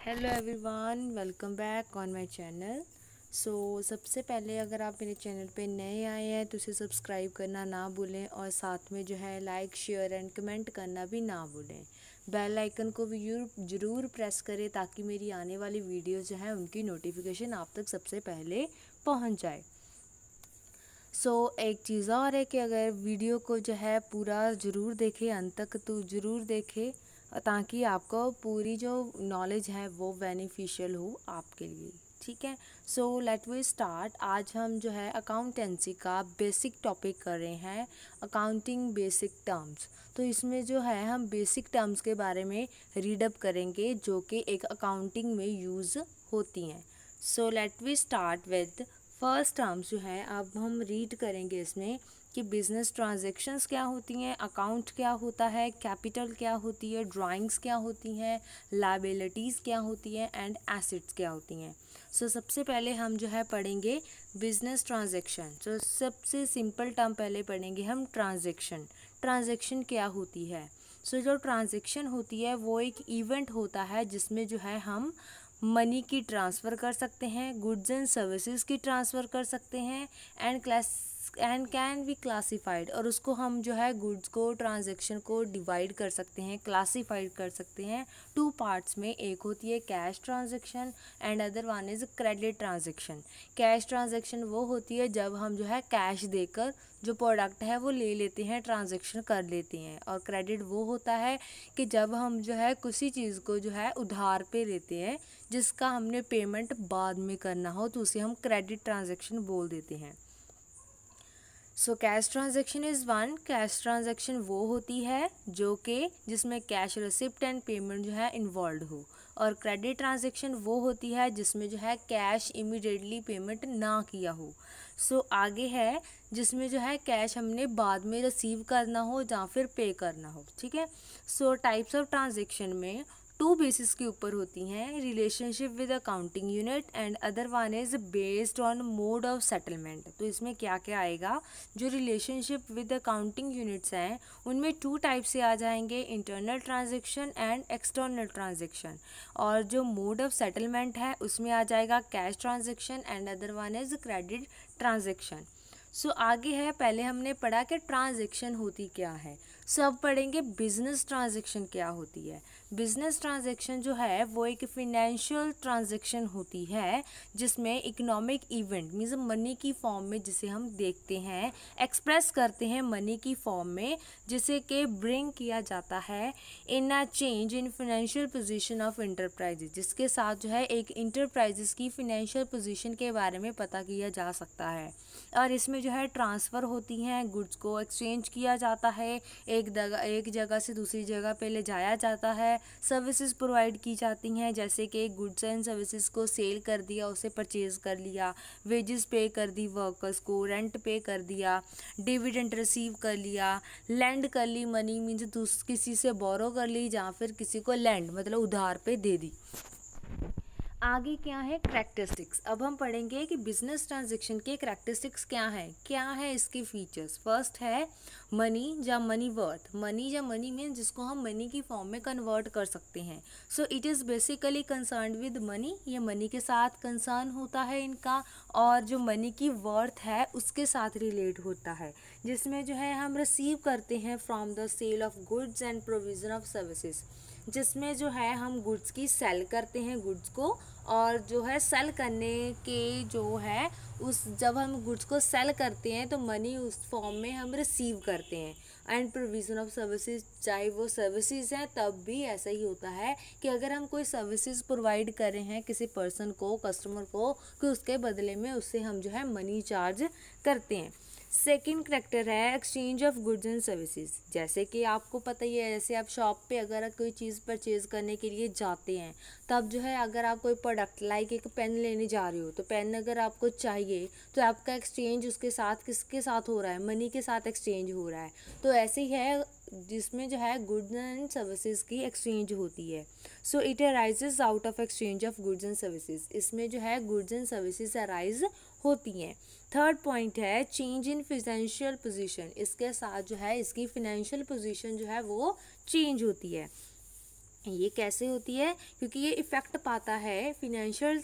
Hello everyone, welcome back on my channel. सबसे पहले अगर आप मेरे चैनल पे नए आए हैं तो इसे सब्सक्राइब करना ना भूलें और साथ में जो है लाइक शेयर एंड कमेंट करना भी ना भूलें। बेल आइकन को भी ज़रूर प्रेस करें ताकि मेरी आने वाली वीडियो जो है उनकी नोटिफिकेशन आप तक सबसे पहले पहुंच जाए। एक चीज़ और है कि अगर वीडियो को जो है पूरा ज़रूर देखें, अंत तक तो ज़रूर देखें ताकि आपको पूरी जो नॉलेज है वो बेनिफिशियल हो आपके लिए। ठीक है, लेट वी स्टार्ट। आज हम जो है अकाउंटेंसी का बेसिक टॉपिक कर रहे हैं, अकाउंटिंग बेसिक टर्म्स। तो इसमें जो है हम बेसिक टर्म्स के बारे में रीडअप करेंगे जो कि एक अकाउंटिंग में यूज़ होती हैं। Let we start with first terms जो है अब हम रीड करेंगे इसमें कि बिजनेस ट्रांजैक्शंस क्या होती हैं, अकाउंट क्या होता है, कैपिटल क्या होती है, ड्राइंग्स क्या होती हैं, लायबिलिटीज़ क्या होती हैं एंड एसेट्स क्या होती हैं। सबसे पहले हम जो है पढ़ेंगे बिजनेस ट्रांजैक्शन। सबसे सिंपल टर्म पहले पढ़ेंगे हम ट्रांजैक्शन। ट्रांजैक्शन क्या होती है? जो ट्रांजैक्शन होती है वो एक इवेंट होता है जिसमें जो है हम मनी की ट्रांसफ़र कर सकते हैं, गुड्स एंड सर्विसेज की ट्रांसफ़र कर सकते हैं एंड कैन बी क्लासिफाइड, और उसको हम जो है गुड्स को ट्रांजैक्शन को डिवाइड कर सकते हैं, क्लासिफाइड कर सकते हैं टू पार्ट्स में। एक होती है cash transaction and other one is credit transaction. Cash transaction वो होती है जब हम जो है कैश देकर जो प्रोडक्ट है वो ले लेते हैं, ट्रांजैक्शन कर लेते हैं। और क्रेडिट वो होता है कि जब हम जो है किसी चीज़ को जो है उधार पे लेते हैं जिसका हमने पेमेंट बाद में करना हो तो उसे हम क्रेडिट ट्रांजैक्शन बोल देते हैं। Cash transaction is one. Cash transaction वो होती है जो कि जिसमें कैश रिसिप्ट एंड पेमेंट जो है इन्वॉल्व हो, और क्रेडिट ट्रांजैक्शन वो होती है जिसमें जो है कैश इमीडिएटली पेमेंट ना किया हो। आगे है जिसमें जो है कैश हमने बाद में रिसीव करना हो या फिर पे करना हो। ठीक है, टाइप्स ऑफ ट्रांजैक्शन में टू बेसिस के ऊपर होती हैं, relationship with accounting unit and other one is based on mode of settlement. तो इसमें क्या क्या आएगा? जो रिलेशनशिप विद अकाउंटिंग यूनिट्स हैं उनमें टू टाइप से आ जाएंगे, internal transaction and external transaction. और जो मोड ऑफ सेटलमेंट है उसमें आ जाएगा cash transaction and other one is credit transaction. आगे है, पहले हमने पढ़ा कि ट्रांजैक्शन होती क्या है। अब पढ़ेंगे बिजनेस ट्रांजैक्शन क्या होती है। बिजनेस ट्रांजैक्शन जो है वो एक फिनेंशियल ट्रांजैक्शन होती है जिसमें इकोनॉमिक इवेंट मीन्स मनी की फॉर्म में जिसे हम देखते हैं, एक्सप्रेस करते हैं मनी की फॉर्म में, जिसे कि ब्रिंग किया जाता है in a change in financial position of enterprises, जिसके साथ जो है एक इंटरप्राइजेस की फिनेंशियल पोजीशन के बारे में पता किया जा सकता है। और इसमें जो है ट्रांसफ़र होती हैं, गुड्स को एक्सचेंज किया जाता है, एक जगह से दूसरी जगह पे ले जाया जाता है, सर्विसेज प्रोवाइड की जाती हैं जैसे कि गुड्स एंड सर्विसेज को सेल कर दिया, उसे परचेज़ कर लिया, वेजेस पे कर दी वर्कर्स को, रेंट पे कर दिया, डिविडेंड रिसीव कर लिया, लैंड कर ली मनी मीन्स किसी से बोरो कर ली या फिर किसी को लैंड मतलब उधार पे दे दी। आगे क्या है? करैक्टरिस्टिक्स। अब हम पढ़ेंगे कि बिजनेस ट्रांजैक्शन के करैक्टरिस्टिक्स क्या है इसके फीचर्स। फर्स्ट है मनी या मनी वर्थ। मनी या मनी मीन्स जिसको हम मनी की फॉर्म में कन्वर्ट कर सकते हैं। It is basically concern with money, ये मनी के साथ कंसर्न होता है इनका, और जो मनी की वर्थ है उसके साथ रिलेट होता है, जिसमें जो है हम रिसीव करते हैं from the sale of goods and provision of services, जिसमें जो है हम गुड्स की सेल करते हैं गुड्स को, और जो है सेल करने के जो है उस जब हम गुड्स को सेल करते हैं तो मनी उस फॉर्म में हम रिसीव करते हैं। एंड प्रोविज़न ऑफ सर्विसेज, चाहे वो सर्विसेज हैं तब भी ऐसा ही होता है कि अगर हम कोई सर्विसेज प्रोवाइड कर रहे हैं किसी पर्सन को, कस्टमर को, कि उसके बदले में उससे हम जो है मनी चार्ज करते हैं। सेकेंड करैक्टर है exchange of goods and services. जैसे कि आपको पता ही है, जैसे आप शॉप पे अगर कोई चीज़ परचेज़ करने के लिए जाते हैं तब जो है अगर आप कोई प्रोडक्ट लाइक एक पेन लेने जा रहे हो तो पेन अगर आपको चाहिए तो आपका एक्सचेंज उसके साथ किसके साथ हो रहा है? मनी के साथ एक्सचेंज हो रहा है। तो ऐसे ही है जिसमें जो है गुड्स एंड सर्विसेज की एक्सचेंज होती है। It arises out of exchange of goods and services. इसमें जो है गुड्स एंड सर्विसेज अराइज होती हैं। थर्ड पॉइंट है चेंज इन फिनेंशियल पोजीशन। इसके साथ जो है इसकी फिनेंशियल पोजीशन जो है वो चेंज होती है। ये कैसे होती है, क्योंकि ये इफ़ेक्ट पाता है फिनेंशियल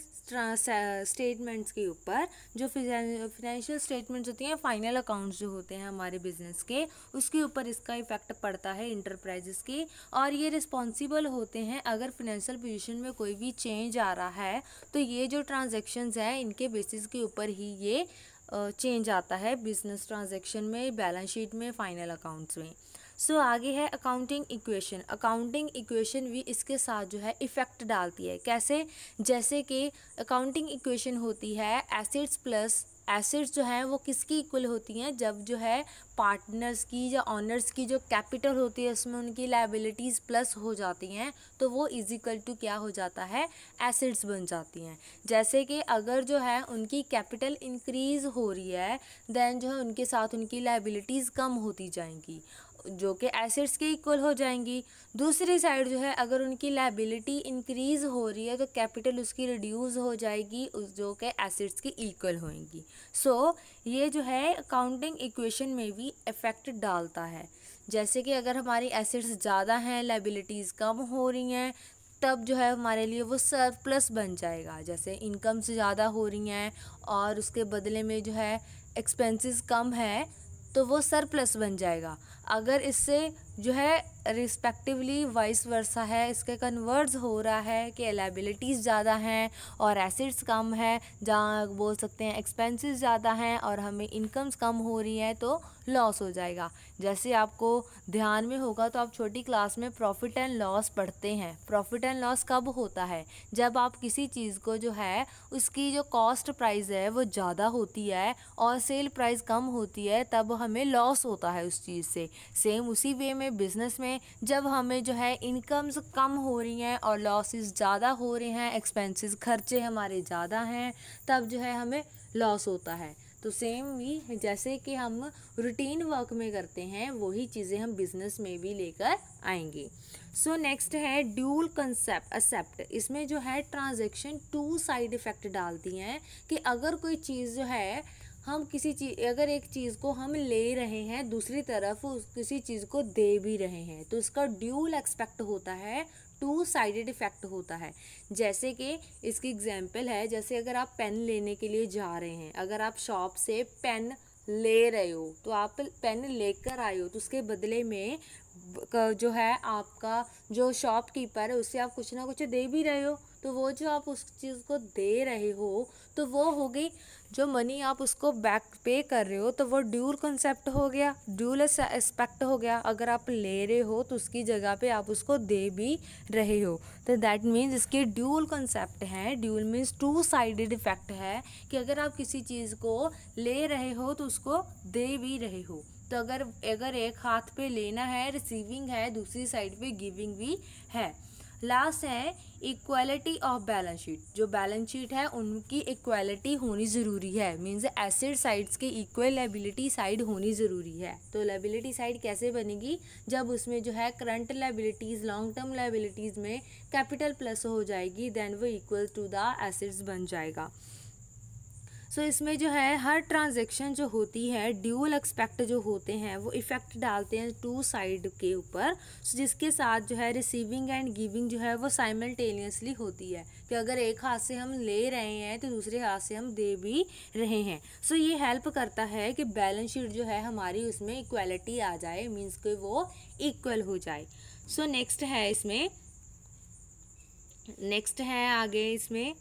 स्टेटमेंट्स के ऊपर। जो फिनेंशियल स्टेटमेंट्स होती हैं, फाइनल अकाउंट्स जो होते हैं हमारे बिजनेस के, उसके ऊपर इसका इफ़ेक्ट पड़ता है इंटरप्राइजेस के। और ये रिस्पॉन्सिबल होते हैं अगर फिनेंशियल पोजीशन में कोई भी चेंज आ रहा है, तो ये जो ट्रांजेक्शन्स हैं इनके बेसिस के ऊपर ही ये चेंज आता है बिजनेस ट्रांजेक्शन में, बैलेंस शीट में, फाइनल अकाउंट्स में। सो आगे है अकाउंटिंग इक्वेशन। अकाउंटिंग इक्वेशन भी इसके साथ जो है इफ़ेक्ट डालती है। कैसे? जैसे कि अकाउंटिंग इक्वेशन होती है एसेट्स प्लस, एसेट्स जो है वो किसकी इक्वल होती हैं, जब जो है पार्टनर्स की या ऑनर्स की जो कैपिटल होती है उसमें उनकी लायबिलिटीज़ प्लस हो जाती हैं, तो वो इज इक्वल टू क्या हो जाता है, एसेट्स बन जाती हैं। जैसे कि अगर जो है उनकी कैपिटल इंक्रीज़ हो रही है, देन जो है उनके साथ उनकी लायबिलिटीज़ कम होती जाएंगी, जो कि एसेट्स के इक्वल हो जाएंगी। दूसरी साइड जो है अगर उनकी लायबिलिटी इंक्रीज़ हो रही है तो कैपिटल उसकी रिड्यूस हो जाएगी, जो कि एसेट्स की इक्वल होएंगी। सो ये जो है अकाउंटिंग इक्वेशन में भी इफ़ेक्ट डालता है। जैसे कि अगर हमारी एसेट्स ज़्यादा हैं, लायबिलिटीज़ कम हो रही हैं, तब जो है हमारे लिए वो सरप्लस बन जाएगा। जैसे इनकम से ज़्यादा हो रही हैं और उसके बदले में जो है एक्सपेंसेस कम है, तो वो सरप्लस बन जाएगा। अगर इससे जो है रिस्पेक्टिवली वाइस वर्सा है, इसके कन्वर्ट्स हो रहा है कि लायबिलिटीज़ ज़्यादा हैं और एसेट्स कम है, जहाँ बोल सकते हैं एक्सपेंसेस ज़्यादा हैं और हमें इनकम्स कम हो रही हैं, तो लॉस हो जाएगा। जैसे आपको ध्यान में होगा तो आप छोटी क्लास में प्रॉफिट एंड लॉस पढ़ते हैं। प्रॉफिट एंड लॉस कब होता है? जब आप किसी चीज़ को जो है उसकी जो कॉस्ट प्राइस है वो ज़्यादा होती है और सेल प्राइस कम होती है, तब हमें लॉस होता है उस चीज़ से। सेम उसी वे में बिज़नेस में जब हमें जो है इनकम्स कम हो रही हैं और लॉसेस ज़्यादा हो रहे हैं, एक्सपेंसेस खर्चे हमारे ज़्यादा हैं, तब जो है हमें लॉस होता है। तो सेम भी जैसे कि हम रूटीन वर्क में करते हैं, वही चीज़ें हम बिज़नेस में भी लेकर आएंगे। सो नेक्स्ट है ड्यूल कंसेप्ट एक्सेप्ट। इसमें जो है ट्रांजैक्शन टू साइड इफ़ेक्ट डालती हैं कि अगर कोई चीज़ जो है हम किसी चीज़, अगर एक चीज़ को हम ले रहे हैं, दूसरी तरफ किसी चीज़ को दे भी रहे हैं, तो इसका ड्यूल एक्सपेक्ट होता है, टू साइडेड इफ़ेक्ट होता है। जैसे कि इसकी एग्जांपल है, जैसे अगर आप पेन लेने के लिए जा रहे हैं, अगर आप शॉप से पेन ले रहे हो, तो आप पेन लेकर आए हो, तो उसके बदले में जो है आपका जो शॉपकीपर है उससे आप कुछ ना कुछ दे भी रहे हो, तो वो जो आप उस चीज़ को दे रहे हो तो वो हो गई, जो मनी आप उसको बैक पे कर रहे हो, तो वो ड्यूल कंसेप्ट हो गया, ड्यूल एस्पेक्ट हो गया। अगर आप ले रहे हो तो उसकी जगह पे आप उसको दे भी रहे हो, तो दैट मीन्स इसके ड्यूल कंसेप्ट है। Dual means two sided effect है कि अगर आप किसी चीज़ को ले रहे हो तो उसको दे भी रहे हो। तो अगर एक हाथ पे लेना है, रिसीविंग है, दूसरी साइड पे गिविंग भी है। लास्ट है इक्वालिटी ऑफ बैलेंस शीट। जो बैलेंस शीट है उनकी इक्वालिटी होनी ज़रूरी है, मीन्स एसेट साइड्स के इक्वल लायबिलिटी साइड होनी ज़रूरी है। तो लायबिलिटी साइड कैसे बनेगी? जब उसमें जो है current liabilities, long term liabilities में कैपिटल प्लस हो जाएगी, देन वो इक्वल टू द एसेट्स बन जाएगा। सो इसमें जो है हर ट्रांजैक्शन जो होती है, ड्यूल एक्सपेक्ट जो होते हैं वो इफ़ेक्ट डालते हैं टू साइड के ऊपर, जिसके साथ जो है रिसीविंग एंड गिविंग जो है वो साइमल्टेनियसली होती है, कि अगर एक हाथ से हम ले रहे हैं तो दूसरे हाथ से हम दे भी रहे हैं। सो ये हेल्प करता है कि बैलेंस शीट जो है हमारी उसमें इक्वालिटी आ जाए, मीन्स कि वो इक्वल हो जाए। सो नेक्स्ट है आगे इसमें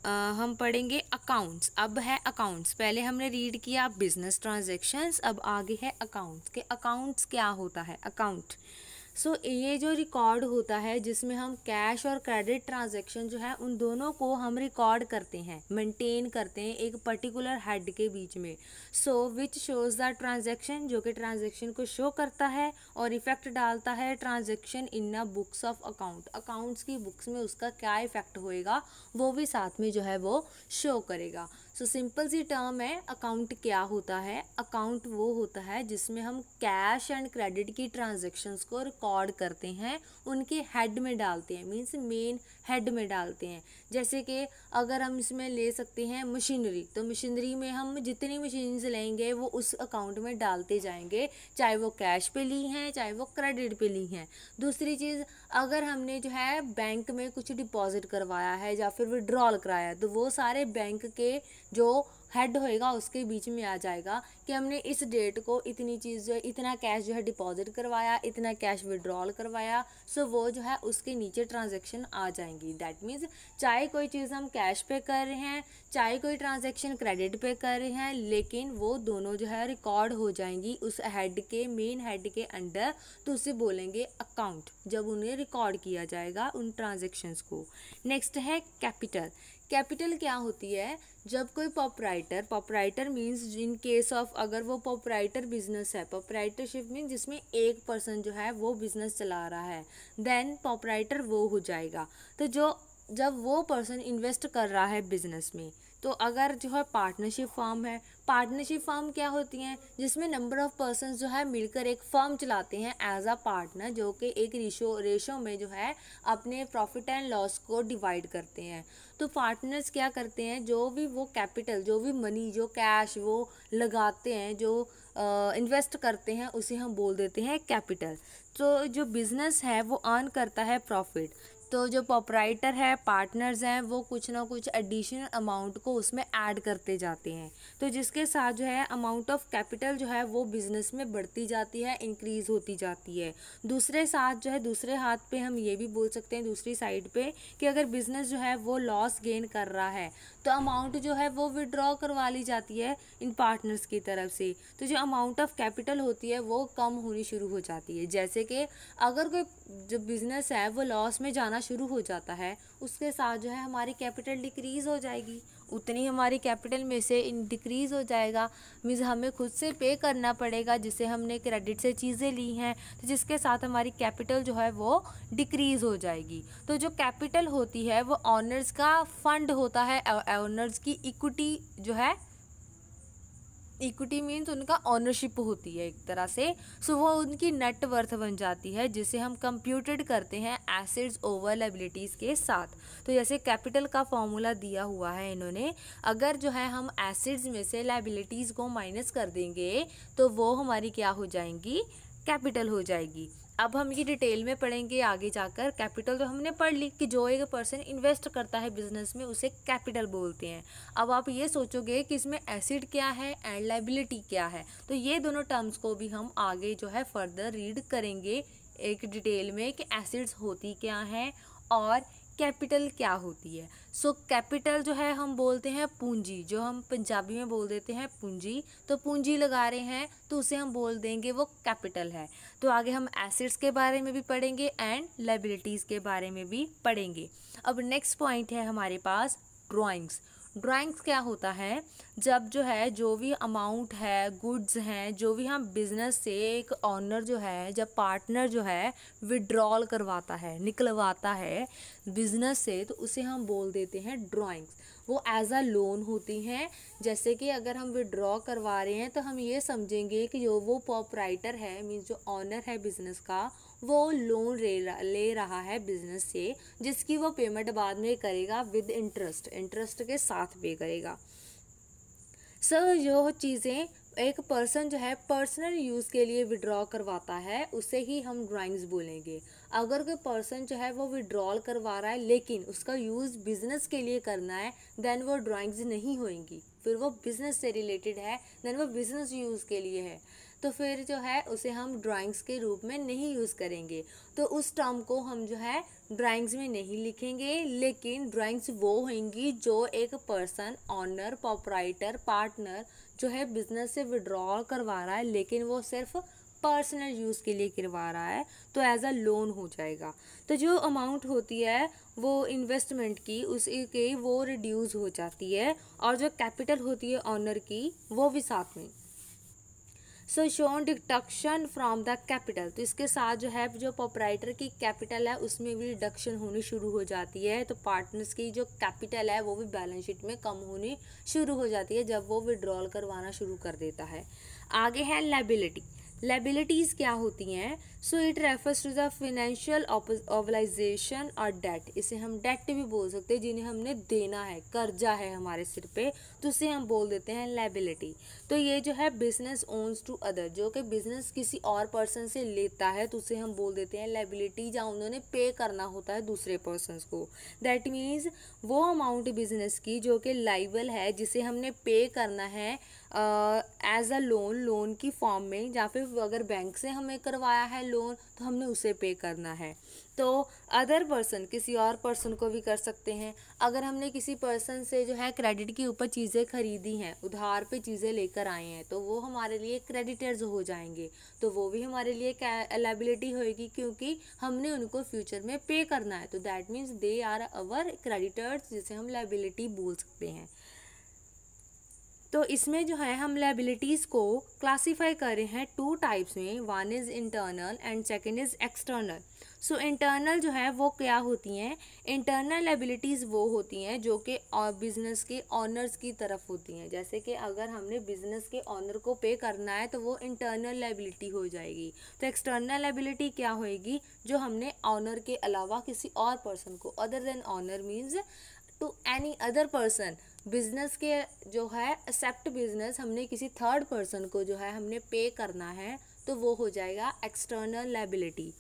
हम पढ़ेंगे अकाउंट्स। अब है अकाउंट्स, पहले हमने रीड किया बिजनेस ट्रांजैक्शंस, अब आगे है अकाउंट्स के अकाउंट्स क्या होता है। अकाउंट सो ये जो रिकॉर्ड होता है जिसमें हम कैश और क्रेडिट ट्रांजैक्शन जो है उन दोनों को हम रिकॉर्ड करते हैं, मेंटेन करते हैं एक पर्टिकुलर हेड के बीच में। सो विच शोज द ट्रांजैक्शन, जो कि ट्रांजैक्शन को शो करता है और इफेक्ट डालता है transaction in a books of account. Accounts की बुक्स में उसका क्या इफेक्ट होएगा वो भी साथ में जो है वो शो करेगा। सो सिंपल सी टर्म है, अकाउंट क्या होता है? अकाउंट वो होता है जिसमें हम कैश एंड क्रेडिट की ट्रांजैक्शंस को रिकॉर्ड करते हैं, उनके हेड में डालते हैं, मीन्स मेन हेड में डालते हैं। जैसे कि अगर हम इसमें ले सकते हैं मशीनरी, तो मशीनरी में हम जितनी मशीन्स लेंगे वो उस अकाउंट में डालते जाएंगे, चाहे वो कैश पे ली हैं चाहे वो क्रेडिट पे ली हैं। दूसरी चीज़, अगर हमने जो है बैंक में कुछ डिपॉजिट करवाया है या फिर विड्रॉल कराया है, तो वो सारे बैंक के जो हेड होएगा उसके बीच में आ जाएगा कि हमने इस डेट को इतनी चीज़ जो है, इतना कैश जो है डिपॉजिट करवाया, इतना कैश विड्रॉल करवाया। सो वो जो है उसके नीचे ट्रांजैक्शन आ जाएंगी। दैट मीन्स चाहे कोई चीज़ हम कैश पे कर रहे हैं, चाहे कोई ट्रांजैक्शन क्रेडिट पे कर रहे हैं, लेकिन वो दोनों जो है रिकॉर्ड हो जाएंगी उस हेड के, मेन हेड के अंडर। तो उसे बोलेंगे अकाउंट, जब उन्हें रिकॉर्ड किया जाएगा उन ट्रांजैक्शंस को। नेक्स्ट है कैपिटल। कैपिटल क्या होती है? जब कोई proprietor means in case of अगर वो प्रोपराइटर बिजनेस है, प्रोपराइटरशिप मीन्स जिसमें एक पर्सन जो है वो बिजनेस चला रहा है, देन प्रोपराइटर वो हो जाएगा। तो जब वो पर्सन इन्वेस्ट कर रहा है बिजनेस में, तो अगर जो है पार्टनरशिप फर्म है, पार्टनरशिप फर्म क्या होती हैं? जिसमें नंबर ऑफ पर्सन्स जो है मिलकर एक फर्म चलाते हैं एज अ पार्टनर, जो कि एक रेशो में जो है अपने प्रॉफिट एंड लॉस को डिवाइड करते हैं। तो पार्टनर्स क्या करते हैं, जो भी वो कैपिटल, जो भी मनी, जो कैश वो लगाते हैं, जो इन्वेस्ट करते हैं, उसे हम बोल देते हैं कैपिटल। तो जो बिजनेस है वो अर्न करता है प्रॉफिट, तो जो प्रोपराइटर है, पार्टनर्स हैं, वो कुछ ना कुछ एडिशनल अमाउंट को उसमें ऐड करते जाते हैं। तो जिसके साथ जो है अमाउंट ऑफ कैपिटल जो है वो बिज़नेस में बढ़ती जाती है, इंक्रीज होती जाती है। दूसरे साथ जो है, दूसरे हाथ पे हम ये भी बोल सकते हैं, दूसरी साइड पे, कि अगर बिज़नेस जो है वो लॉस गेन कर रहा है, तो अमाउंट जो है वो विड्रॉ करवा ली जाती है इन पार्टनर्स की तरफ से। तो जो अमाउंट ऑफ कैपिटल होती है वो कम होनी शुरू हो जाती है। जैसे कि अगर कोई जो बिज़नेस है वो लॉस में जाना शुरू हो जाता है, उसके साथ जो है हमारी कैपिटल डिक्रीज़ हो जाएगी, उतनी हमारी कैपिटल में से डिक्रीज़ हो जाएगा। मीन्स हमें खुद से पे करना पड़ेगा जिसे हमने क्रेडिट से चीज़ें ली हैं, तो जिसके साथ हमारी कैपिटल जो है वो डिक्रीज़ हो जाएगी। तो जो कैपिटल होती है वो ऑनर्स का फंड होता है, ऑनर्स की इक्विटी जो है, इक्विटी मीन्स उनका ऑनरशिप होती है एक तरह से। सो वो उनकी नेट वर्थ बन जाती है, जिसे हम कंप्यूटेड करते हैं एसेट्स ओवर लायबिलिटीज़ के साथ। तो जैसे कैपिटल का फॉर्मूला दिया हुआ है इन्होंने, अगर जो है हम एसेट्स में से लायबिलिटीज़ को माइनस कर देंगे तो वो हमारी क्या हो जाएंगी? कैपिटल हो जाएगी। अब हम ये डिटेल में पढ़ेंगे आगे जाकर। कैपिटल तो हमने पढ़ ली कि जो एक पर्सन इन्वेस्ट करता है बिजनेस में उसे कैपिटल बोलते हैं। अब आप ये सोचोगे कि इसमें एसिड क्या है एंड लायबिलिटी क्या है, तो ये दोनों टर्म्स को भी हम आगे जो है फर्दर रीड करेंगे एक डिटेल में कि एसिड्स होती क्या हैं और कैपिटल क्या होती है। सो कैपिटल जो है हम बोलते हैं पूंजी, जो हम पंजाबी में बोल देते हैं पूंजी। तो पूंजी लगा रहे हैं तो उसे हम बोल देंगे वो कैपिटल है। तो आगे हम एसेट्स के बारे में भी पढ़ेंगे एंड लायबिलिटीज़ के बारे में भी पढ़ेंगे। अब नेक्स्ट पॉइंट है हमारे पास ड्राइंग्स। ड्राइंग्स क्या होता है? जब जो है जो भी अमाउंट है, गुड्स हैं, जो भी हम बिजनेस से एक ऑनर जो है, जब पार्टनर जो है विड्रॉल करवाता है, निकलवाता है बिजनेस से, तो उसे हम बोल देते हैं ड्राइंग्स। वो एज अ लोन होती हैं। जैसे कि अगर हम विड्रॉ करवा रहे हैं तो हम ये समझेंगे कि जो वो प्रोपराइटर है, मीन्स जो ऑनर है बिजनेस का, वो लोन ले रहा है बिजनेस से, जिसकी वो पेमेंट बाद में करेगा विद इंटरेस्ट के साथ पे करेगा। सर जो चीज़ें एक पर्सन जो है पर्सनल यूज़ के लिए विड्रॉ करवाता है उसे ही हम ड्राइंग्स बोलेंगे। अगर कोई पर्सन जो है वो विड्रॉल करवा रहा है लेकिन उसका यूज़ बिजनेस के लिए करना है, देन वो ड्राइंग्स नहीं होंगी। फिर वो बिजनेस से रिलेटेड है, देन वो बिजनेस यूज़ के लिए है, तो फिर जो है उसे हम ड्राइंग्स के रूप में नहीं यूज़ करेंगे। तो उस टर्म को हम जो है ड्राइंग्स में नहीं लिखेंगे, लेकिन ड्राइंग्स वो होंगी जो एक पर्सन, ऑनर, प्रोपराइटर, पार्टनर जो है बिजनेस से विड्रॉल करवा रहा है, लेकिन वो सिर्फ पर्सनल यूज़ के लिए करवा रहा है, तो एज अ लोन हो जाएगा। तो जो अमाउंट होती है वो इन्वेस्टमेंट की, उसकी वो रिड्यूस हो जाती है, और जो कैपिटल होती है ऑनर की वो भी साथ में। So shown deduction from the capital, तो इसके साथ जो है जो प्रोप्राइटर की कैपिटल है उसमें भी डिडक्शन होनी शुरू हो जाती है। तो पार्टनर्स की जो कैपिटल है वो भी बैलेंस शीट में कम होनी शुरू हो जाती है जब वो विड्रॉल करवाना शुरू कर देता है। आगे है लायबिलिटी। लायबिलिटीज़ क्या होती हैं? So it refers to the financial obligation और डेट, इसे हम डेट भी बोल सकते हैं, जिन्हें हमने देना है, कर्जा है हमारे सिर पे, तो उसे हम बोल देते हैं लायबिलिटी। तो ये जो है बिजनेस ओन्स टू अदर, जो कि बिजनेस किसी और पर्सन से लेता है तो उसे हम बोल देते हैं लायबिलिटी, जहाँ उन्होंने पे करना होता है दूसरे पर्सन को। दैट मीन्स वो अमाउंट बिजनेस की जो कि लाइबल है, जिसे हमने पे करना है एज अ लोन की फॉर्म में, या फिर अगर बैंक से हमें करवाया है लोन तो हमने उसे पे करना है। तो अदर पर्सन किसी और पर्सन को भी कर सकते हैं। अगर हमने किसी पर्सन से जो है क्रेडिट के ऊपर चीज़ें खरीदी हैं, उधार पे चीज़ें लेकर आए हैं, तो वो हमारे लिए क्रेडिटर्स हो जाएंगे, तो वो भी हमारे लिए लायबिलिटी होएगी, क्योंकि हमने उनको फ्यूचर में पे करना है। तो that means they are our creditors, जिसे हम लायबिलिटी बोल सकते हैं। तो इसमें जो है हम लायबिलिटीज़ को क्लासीफाई कर रहे हैं टू टाइप्स में, one is internal and second is external. So internal जो है वो क्या होती हैं? इंटरनल लायबिलिटीज़ वो होती हैं जो कि बिज़नेस के ऑनर्स की तरफ होती हैं। जैसे कि अगर हमने बिज़नेस के ऑनर को पे करना है तो वो इंटरनल लायबिलिटी हो जाएगी। तो एक्सटर्नल लायबिलिटी क्या होएगी? जो हमने ऑनर के अलावा किसी और पर्सन को, other than owner means to any other person, business के जो है एक्सेप्ट बिजनेस, हमने किसी थर्ड पर्सन को जो है हमने पे करना है, तो वो हो जाएगा एक्सटर्नल लायबिलिटी।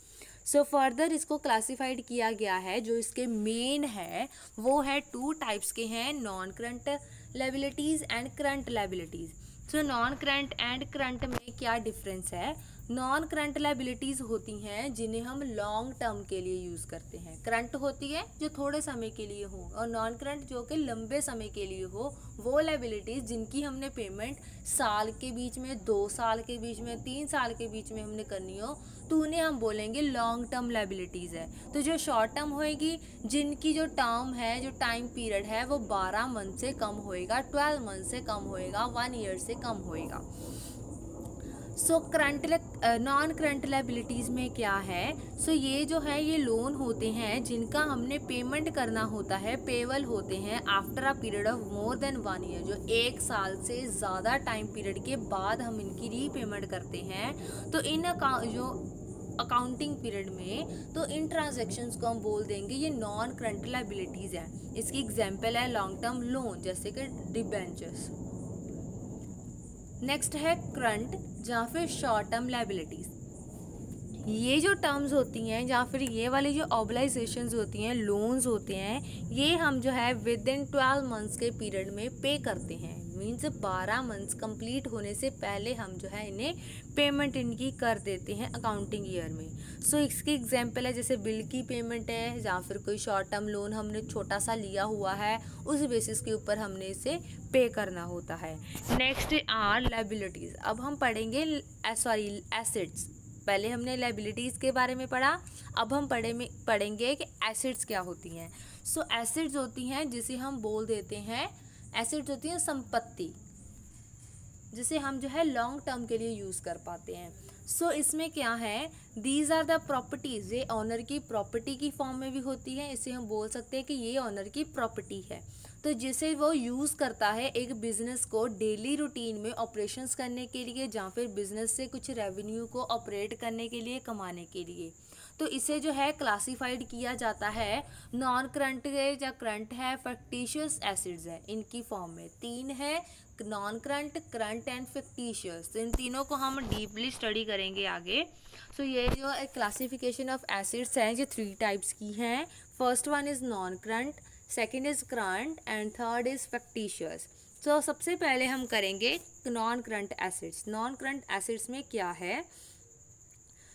सो फर्दर इसको क्लासिफाइड किया गया है, जो इसके मेन है वो है टू टाइप्स के हैं, non current liabilities and current liabilities. So non current and current में क्या डिफरेंस है? नॉन करंट लायबिलिटीज़ होती हैं जिन्हें हम लॉन्ग टर्म के लिए यूज़ करते हैं। करंट होती है जो थोड़े समय के लिए हो, और नॉन करंट जो कि लंबे समय के लिए हो। वो लायबिलिटीज़ जिनकी हमने पेमेंट साल के बीच में, 2 साल के बीच में, 3 साल के बीच में हमने करनी हो, तो उन्हें हम बोलेंगे लॉन्ग टर्म लायबिलिटीज़ है। तो जो शॉर्ट टर्म होएगी, जिनकी जो टर्म है, जो टाइम पीरियड है, वो 12 मंथ से कम होएगा, 12 मंथ से कम होएगा, 1 ईयर से कम होएगा। So current non current liabilities में क्या है? सो ये जो है ये लोन होते हैं जिनका हमने पेमेंट करना होता है, पेबल होते हैं after a period of more than 1 year, जो 1 साल से ज़्यादा टाइम पीरियड के बाद हम इनकी रीपेमेंट करते हैं। तो इन जो अकाउंटिंग पीरियड में, तो इन ट्रांजैक्शंस को हम बोल देंगे ये नॉन करंट लायबिलिटीज़ हैं। इसकी एग्जांपल है लॉन्ग टर्म लोन, जैसे कि डिबेंचर्स। नेक्स्ट है करंट या फिर शॉर्ट टर्म लायबिलिटीज़। ये जो टर्म्स होती हैं या फिर ये वाली जो ऑब्लाइजेशंस होती हैं, लोन्स होते हैं, ये हम जो है विद इन 12 मंथ्स के पीरियड में पे करते हैं। मीन्स 12 मंथ्स कंप्लीट होने से पहले हम जो है इन्हें पेमेंट इनकी कर देते हैं अकाउंटिंग ईयर में। सो इसकी एग्जांपल है जैसे बिल की पेमेंट है, या फिर कोई शॉर्ट टर्म लोन हमने छोटा सा लिया हुआ है, उस बेसिस के ऊपर हमने इसे पे करना होता है। Next are liabilities. अब हम पढ़ेंगे एसेट्स। पहले हमने लायबिलिटीज़ के बारे में पढ़ा, अब हम पढ़ेंगे कि एसेट्स क्या होती हैं। सो एसेट्स होती हैं जिसे हम बोल देते हैं, एसेट्स होती हैं संपत्ति, जिसे हम जो है लॉन्ग टर्म के लिए यूज़ कर पाते हैं। सो इसमें क्या है? दीज आर द प्रॉपर्टीज़, ये ऑनर की प्रॉपर्टी की फॉर्म में भी होती है। इसे हम बोल सकते हैं कि ये ऑनर की प्रॉपर्टी है, तो जिसे वो यूज़ करता है एक बिज़नेस को डेली रूटीन में ऑपरेशंस करने के लिए, या फिर बिज़नेस से कुछ रेवेन्यू को ऑपरेट करने के लिए, कमाने के लिए। तो इसे जो है क्लासिफाइड किया जाता है नॉन करंट है या करंट है, फैक्टिशियस एसिड्स है। इनकी फॉर्म में 3 है, non current, current and factitious. तो इन तीनों को हम डीपली स्टडी करेंगे आगे। सो ये जो क्लासिफिकेशन ऑफ एसिड्स हैं ये 3 टाइप्स की हैं। First one is non current, second is current and third is factitious. तो सबसे पहले हम करेंगे non current assets. Non current assets में क्या है?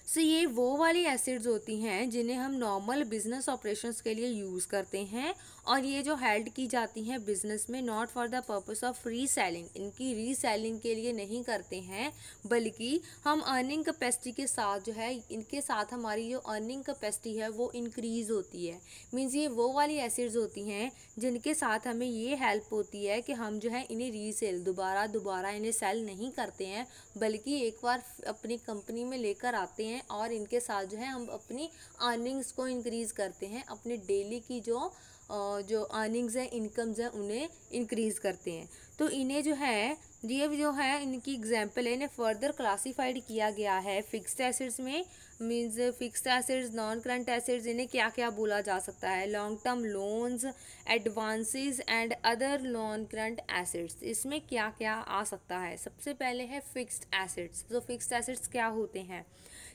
सो ये वो वाली एसिड्स होती हैं जिन्हें हम नॉर्मल बिजनेस ऑपरेशंस के लिए यूज़ करते हैं, और ये जो हेल्ड की जाती हैं बिजनेस में not for the purpose of reselling, इनकी रीसेलिंग के लिए नहीं करते हैं, बल्कि हम अर्निंग कैपेसिटी के साथ जो है इनके साथ हमारी जो अर्निंग कैपेसिटी है वो इंक्रीज़ होती है। मीन्स ये वो वाली एसिड्स होती हैं जिनके साथ हमें ये हेल्प होती है कि हम जो है इन्हें रीसेल दोबारा इन्हें सेल नहीं करते हैं, बल्कि एक बार अपनी कंपनी में लेकर आते हैं और इनके साथ जो है हम अपनी अर्निंग्स को इंक्रीज़ करते हैं, अपने डेली की जो अर्निंग्स हैं, इनकम्स हैं, उन्हें इंक्रीज़ करते हैं। तो इन्हें जो है ये जो है इनकी एग्जांपल है, इन्हें फर्दर क्लासिफाइड किया गया है फिक्स्ड एसेट्स में। Means fixed assets, non current assets, इन्हें क्या क्या बोला जा सकता है, long term loans, advances and other non current assets. इसमें क्या क्या आ सकता है? सबसे पहले है फिक्स्ड एसेट्स। तो फिक्स्ड एसेट्स क्या होते हैं?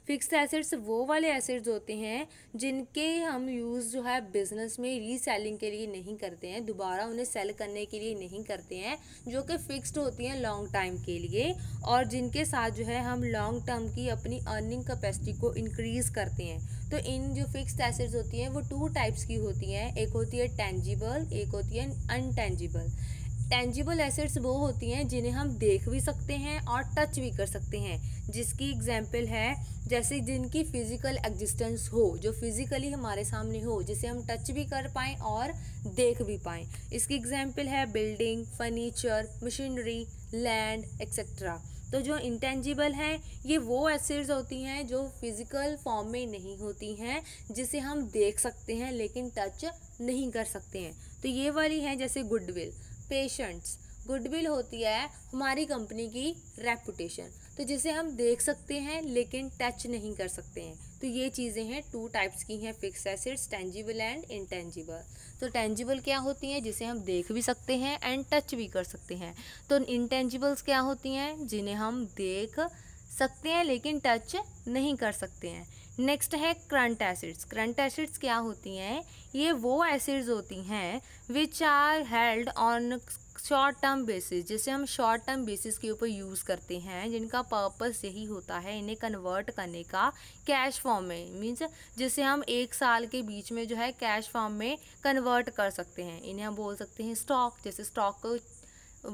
फिक्स्ड एसेट्स वो वाले एसेट्स होते हैं जिनके हम यूज़ जो है बिजनेस में रीसेलिंग के लिए नहीं करते हैं, दोबारा उन्हें सेल करने के लिए नहीं करते हैं, जो कि फिक्स्ड होती हैं लॉन्ग टाइम के लिए, और जिनके साथ जो है हम लॉन्ग टर्म की अपनी अर्निंग कैपेसिटी को इंक्रीज़ करते हैं। तो इन जो फिक्स्ड एसेट्स होती हैं वो 2 टाइप्स की होती हैं, एक होती है टेंजिबल, एक होती है अनटेंजिबल। टेंजिबल एसेट्स वो होती हैं जिन्हें हम देख भी सकते हैं और टच भी कर सकते हैं, जिसकी एग्जांपल है जैसे जिनकी फिजिकल एग्जिस्टेंस हो, जो फिजिकली हमारे सामने हो, जिसे हम टच भी कर पाएँ और देख भी पाएँ। इसकी एग्जांपल है building, furniture, machinery, land etcetera. तो जो इंटेंजिबल हैं ये वो एसेट्स होती हैं जो फिजिकल फॉर्म में नहीं होती हैं, जिसे हम देख सकते हैं लेकिन टच नहीं कर सकते हैं। तो ये वाली हैं जैसे गुडविल, पेशेंट्स। गुडविल होती है हमारी कंपनी की रेपुटेशन, तो जिसे हम देख सकते हैं लेकिन टच नहीं कर सकते हैं। तो ये चीज़ें हैं 2 टाइप्स की हैं fixed assets, tangible and intangible. तो टेंजिबल क्या होती हैं? जिसे हम देख भी सकते हैं एंड टच भी कर सकते हैं। तो इंटेंजिबल्स क्या होती हैं? जिन्हें हम देख सकते हैं लेकिन टच नहीं कर सकते हैं। नेक्स्ट है करंट एसिड्स। करंट एसिड्स क्या होती हैं? ये वो एसिड्स होती हैं which are held on short term basis, जिसे हम शॉर्ट टर्म बेसिस के ऊपर यूज़ करते हैं, जिनका पर्पस यही होता है इन्हें कन्वर्ट करने का कैश फॉर्म में। मीन्स जिसे हम 1 साल के बीच में जो है कैश फॉर्म में कन्वर्ट कर सकते हैं। इन्हें हम बोल सकते हैं स्टॉक। जैसे स्टॉक को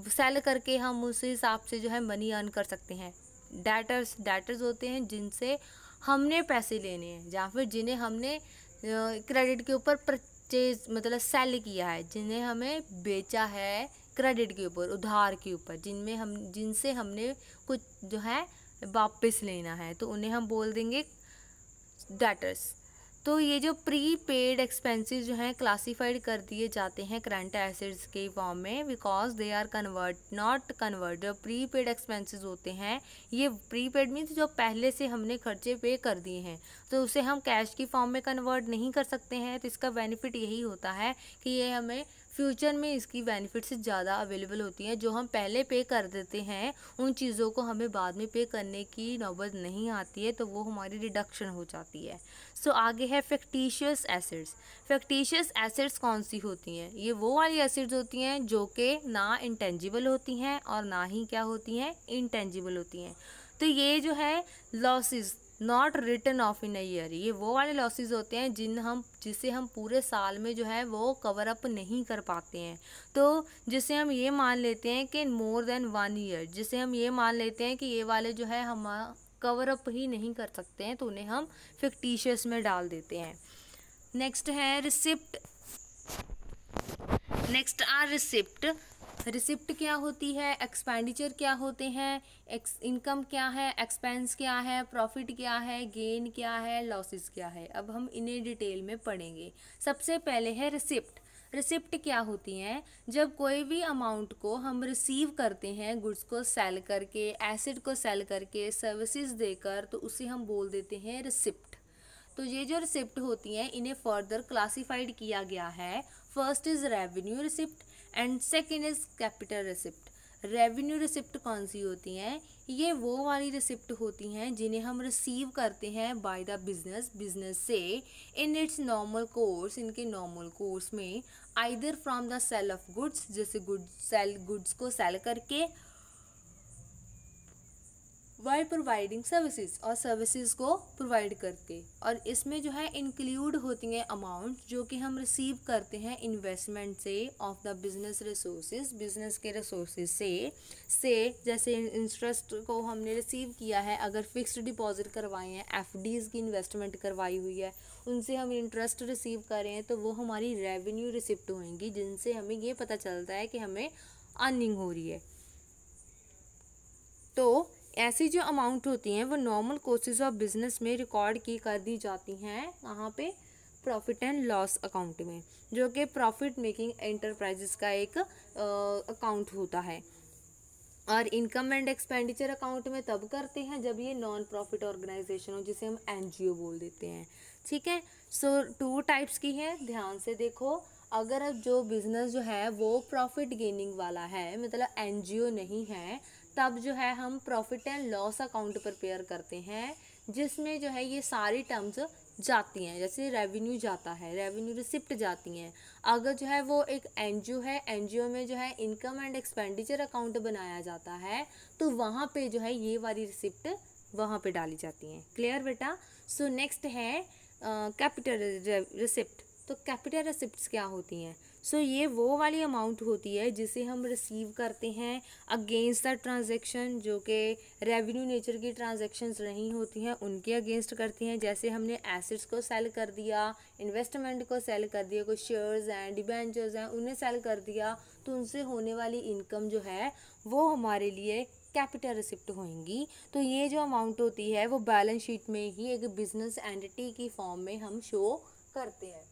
सेल करके हम उस हिसाब से जो है मनी अर्न कर सकते हैं। डेटर्स होते हैं जिनसे हमने पैसे लेने हैं, या फिर जिन्हें हमने क्रेडिट के ऊपर परचेज मतलब सेल किया है, जिन्हें हमें बेचा है क्रेडिट के ऊपर, उधार के ऊपर, जिनसे हमने कुछ जो है वापस लेना है, तो उन्हें हम बोल देंगे डेटर्स। तो ये जो प्री पेड एक्सपेंसेस जो हैं क्लासिफाइड कर दिए जाते हैं करंट एसेट्स के फॉर्म में, because they are not convert. जो प्री पेड एक्सपेंसेस होते हैं, ये प्री पेड मीन्स जो पहले से हमने खर्चे पे कर दिए हैं, तो उसे हम कैश की फॉर्म में कन्वर्ट नहीं कर सकते हैं। तो इसका बेनिफिट यही होता है कि ये हमें फ्यूचर में इसकी बेनिफिट्स ज़्यादा अवेलेबल होती हैं। जो हम पहले पे कर देते हैं उन चीज़ों को हमें बाद में पे करने की नौबत नहीं आती है, तो वो हमारी रिडक्शन हो जाती है। सो आगे है फैक्टिशियस एसेट्स। फैक्टिशियस एसेट्स कौन सी होती हैं? ये वो वाली एसेट्स होती हैं जो कि ना इंटेंजिबल होती हैं और ना ही क्या होती हैं, इंटेंजिबल होती हैं। तो ये जो है losses not return of in a year, ये वो वाले लॉसेस होते हैं जिसे हम पूरे साल में जो है वो कवर अप नहीं कर पाते हैं। तो जिसे हम ये मान लेते हैं कि मोर देन 1 ईयर, जिसे हम ये मान लेते हैं कि ये वाले जो है हम कवर अप ही नहीं कर सकते हैं, तो उन्हें हम फिक्टिशियस में डाल देते हैं। नेक्स्ट है receipt. Next are receipt. Receipt क्या होती है? एक्सपेंडिचर क्या होते हैं? इनकम क्या है? एक्सपेंस क्या है? प्रॉफिट क्या है? गेन क्या है? लॉसेस क्या है? अब हम इन्हें डिटेल में पढ़ेंगे। सबसे पहले है रिसिप्ट। रिसिप्ट क्या होती हैं? जब कोई भी अमाउंट को हम रिसीव करते हैं, गुड्स को सेल करके, एसेट को सेल करके, सर्विसेज देकर, तो उसे हम बोल देते हैं रिसिप्ट। तो ये जो रिसिप्ट होती हैं इन्हें फर्दर क्लासिफाइड किया गया है। First is revenue receipt and second is capital receipt. Revenue receipt कौन सी होती हैं? ये वो वाली रिसिप्ट होती हैं जिन्हें हम रिसीव करते हैं बाय द बिजनेस से इन इट्स नॉर्मल कोर्स, इनके नॉर्मल कोर्स में, either from the sale of goods, जैसे गुड्स को सेल करके, वाई प्रोवाइडिंग सर्विसेज, और सर्विसेज को प्रोवाइड करके। और इसमें जो है इंक्लूड होती हैं अमाउंट जो कि हम रिसीव करते हैं इन्वेस्टमेंट से of the business resources, business के रिसोर्सेज से जैसे इंटरेस्ट को हमने रिसीव किया है, अगर फिक्स्ड डिपॉजिट करवाए हैं, एफडीज़ की इन्वेस्टमेंट करवाई हुई है, उनसे हम इंटरेस्ट रिसीव कर रहे हैं, तो वो हमारी रेवेन्यू रिसिप्ट होंगी, जिनसे हमें ये पता चलता है कि हमें अर्निंग हो रही है। तो ऐसी जो अमाउंट होती हैं वो नॉर्मल कोर्सेज ऑफ बिजनेस में रिकॉर्ड की कर दी जाती हैं, वहाँ पे प्रॉफिट एंड लॉस अकाउंट में, जो कि प्रॉफिट मेकिंग एंटरप्राइजेस का एक अकाउंट होता है। और इनकम एंड एक्सपेंडिचर अकाउंट में तब करते हैं जब ये नॉन प्रॉफिट ऑर्गेनाइजेशन हो, जिसे हम एनजीओ बोल देते हैं। ठीक है, सो 2 टाइप्स की है, ध्यान से देखो। अगर अब जो बिजनेस जो है वो प्रॉफिट गेनिंग वाला है, मतलब एनजीओ नहीं है, तब जो है हम profit and loss account prepare करते हैं, जिसमें जो है ये सारी टर्म्स जाती हैं, जैसे रेवेन्यू जाता है, रेवेन्यू रिसिप्ट जाती हैं। अगर जो है वो एक एनजीओ है, एनजीओ में जो है इनकम एंड एक्सपेंडिचर अकाउंट बनाया जाता है, तो वहाँ पे जो है ये वाली रिसिप्ट वहाँ पे डाली जाती हैं। क्लियर बेटा? सो नेक्स्ट है कैपिटल रिसिप्ट। तो कैपिटल रिसिप्ट्स क्या होती हैं? सो ये वो वाली अमाउंट होती है जिसे हम रिसीव करते हैं अगेंस्ट द ट्रांजैक्शन, जो कि रेवेन्यू नेचर की ट्रांजैक्शंस नहीं होती हैं, उनके अगेंस्ट करती हैं। जैसे हमने एसेट्स को सेल कर दिया, इन्वेस्टमेंट को सेल कर दिया, कोई शेयर्स हैं, डिबेंचर्स हैं, उन्हें सेल कर दिया, तो उनसे होने वाली इनकम जो है वो हमारे लिए कैपिटल रिसिप्ट होंगी। तो ये जो अमाउंट होती है वो बैलेंस शीट में ही एक बिजनेस एंटिटी की फॉर्म में हम शो करते हैं।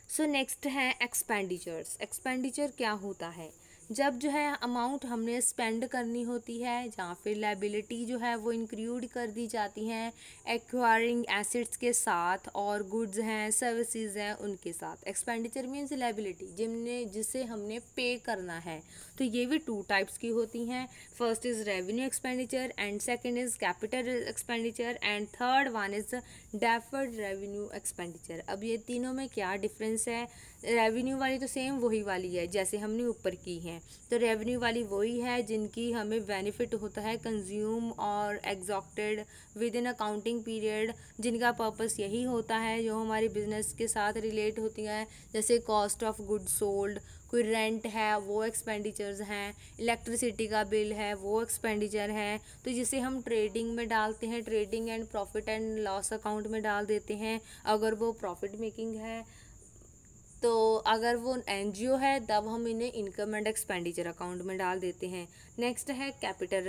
सो नेक्स्ट है एक्सपेंडिचर्स। एक्सपेंडिचर क्या होता है? जब जो है अमाउंट हमने स्पेंड करनी होती है, जहाँ फिर लाइबिलिटी जो है वो इंक्लूड कर दी जाती हैं एक्वायरिंग एसेट्स के साथ, और गुड्स हैं, सर्विसेज हैं, उनके साथ। एक्सपेंडिचर मीन्स लाइबिलिटी जिसे हमने पे करना है। तो ये भी 2 टाइप्स की होती हैं। First is revenue expenditure and second is capital expenditure and third one is deferred revenue expenditure. अब ये तीनों में क्या डिफरेंस है? रेवेन्यू वाली तो सेम वही वाली है जैसे हमने ऊपर की है। तो रेवेन्यू वाली वही है जिनकी हमें बेनिफिट होता है कंज्यूम और एग्जॉक्टेड विद इन अकाउंटिंग पीरियड, जिनका पर्पस यही होता है जो हमारी बिजनेस के साथ रिलेट होती हैं, जैसे कॉस्ट ऑफ गुड सोल्ड, कोई रेंट है वो एक्सपेंडिचर्स हैं, इलेक्ट्रिसिटी का बिल है वो एक्सपेंडिचर है। तो जिसे हम ट्रेडिंग में डालते हैं, trading and profit and loss account में डाल देते हैं अगर वो प्रॉफिट मेकिंग है। तो अगर वो एनजीओ है तब हम इन्हें इनकम एंड एक्सपेंडिचर अकाउंट में डाल देते हैं। नेक्स्ट है कैपिटल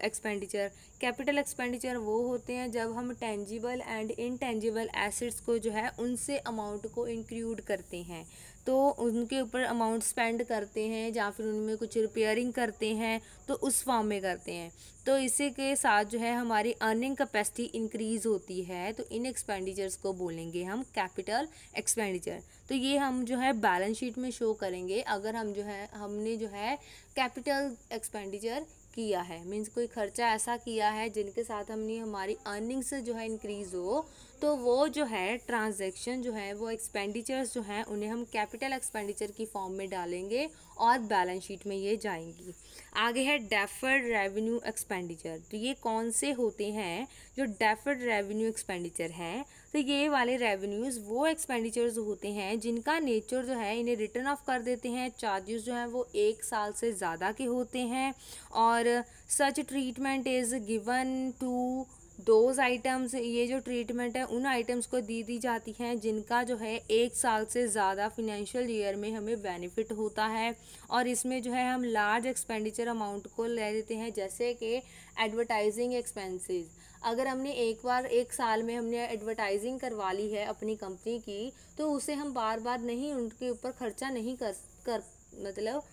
एक्सपेंडिचर। कैपिटल एक्सपेंडिचर वो होते हैं जब हम टेंजिबल एंड इनटेंजिबल एसेट्स को जो है उनसे अमाउंट को इंक्लूड करते हैं, तो उनके ऊपर अमाउंट स्पेंड करते हैं या फिर उनमें कुछ रिपेयरिंग करते हैं, तो उस फॉर्म में करते हैं। तो इसी के साथ जो है हमारी अर्निंग कैपेसिटी इंक्रीज़ होती है, तो इन एक्सपेंडिचर्स को बोलेंगे हम कैपिटल एक्सपेंडिचर। तो ये हम जो है बैलेंस शीट में शो करेंगे अगर हमने जो है कैपिटल एक्सपेंडिचर किया है, मीन्स कोई खर्चा ऐसा किया है जिनके साथ हमने हमारी अर्निंग्स जो है इंक्रीज़ हो, तो वो जो है ट्रांजैक्शन जो है वो एक्सपेंडिचर्स जो हैं उन्हें हम कैपिटल एक्सपेंडिचर की फॉर्म में डालेंगे और बैलेंस शीट में ये जाएंगी। आगे है डेफर्ड रेवेन्यू एक्सपेंडिचर। तो ये कौन से होते हैं जो डेफर्ड रेवेन्यू एक्सपेंडिचर हैं? तो ये वाले रेवेन्यूज़ वो एक्सपेंडिचर्स होते हैं जिनका नेचर जो है इन्हें रिटर्न ऑफ कर देते हैं। चार्जेस जो हैं वो 1 साल से ज़्यादा के होते हैं, और such treatment is given to those items. ये जो ट्रीटमेंट है उन आइटम्स को दी जाती हैं जिनका जो है 1 साल से ज़्यादा फिनेंशियल ईयर में हमें बेनिफिट होता है। और इसमें जो है हम लार्ज एक्सपेंडिचर अमाउंट को ले लेते हैं, जैसे कि एडवर्टाइजिंग एक्सपेंसेस। अगर हमने एक बार 1 साल में हमने एडवर्टाइजिंग करवा ली है अपनी कंपनी की, तो उसे हम बार बार नहीं उनके ऊपर खर्चा नहीं कर मतलब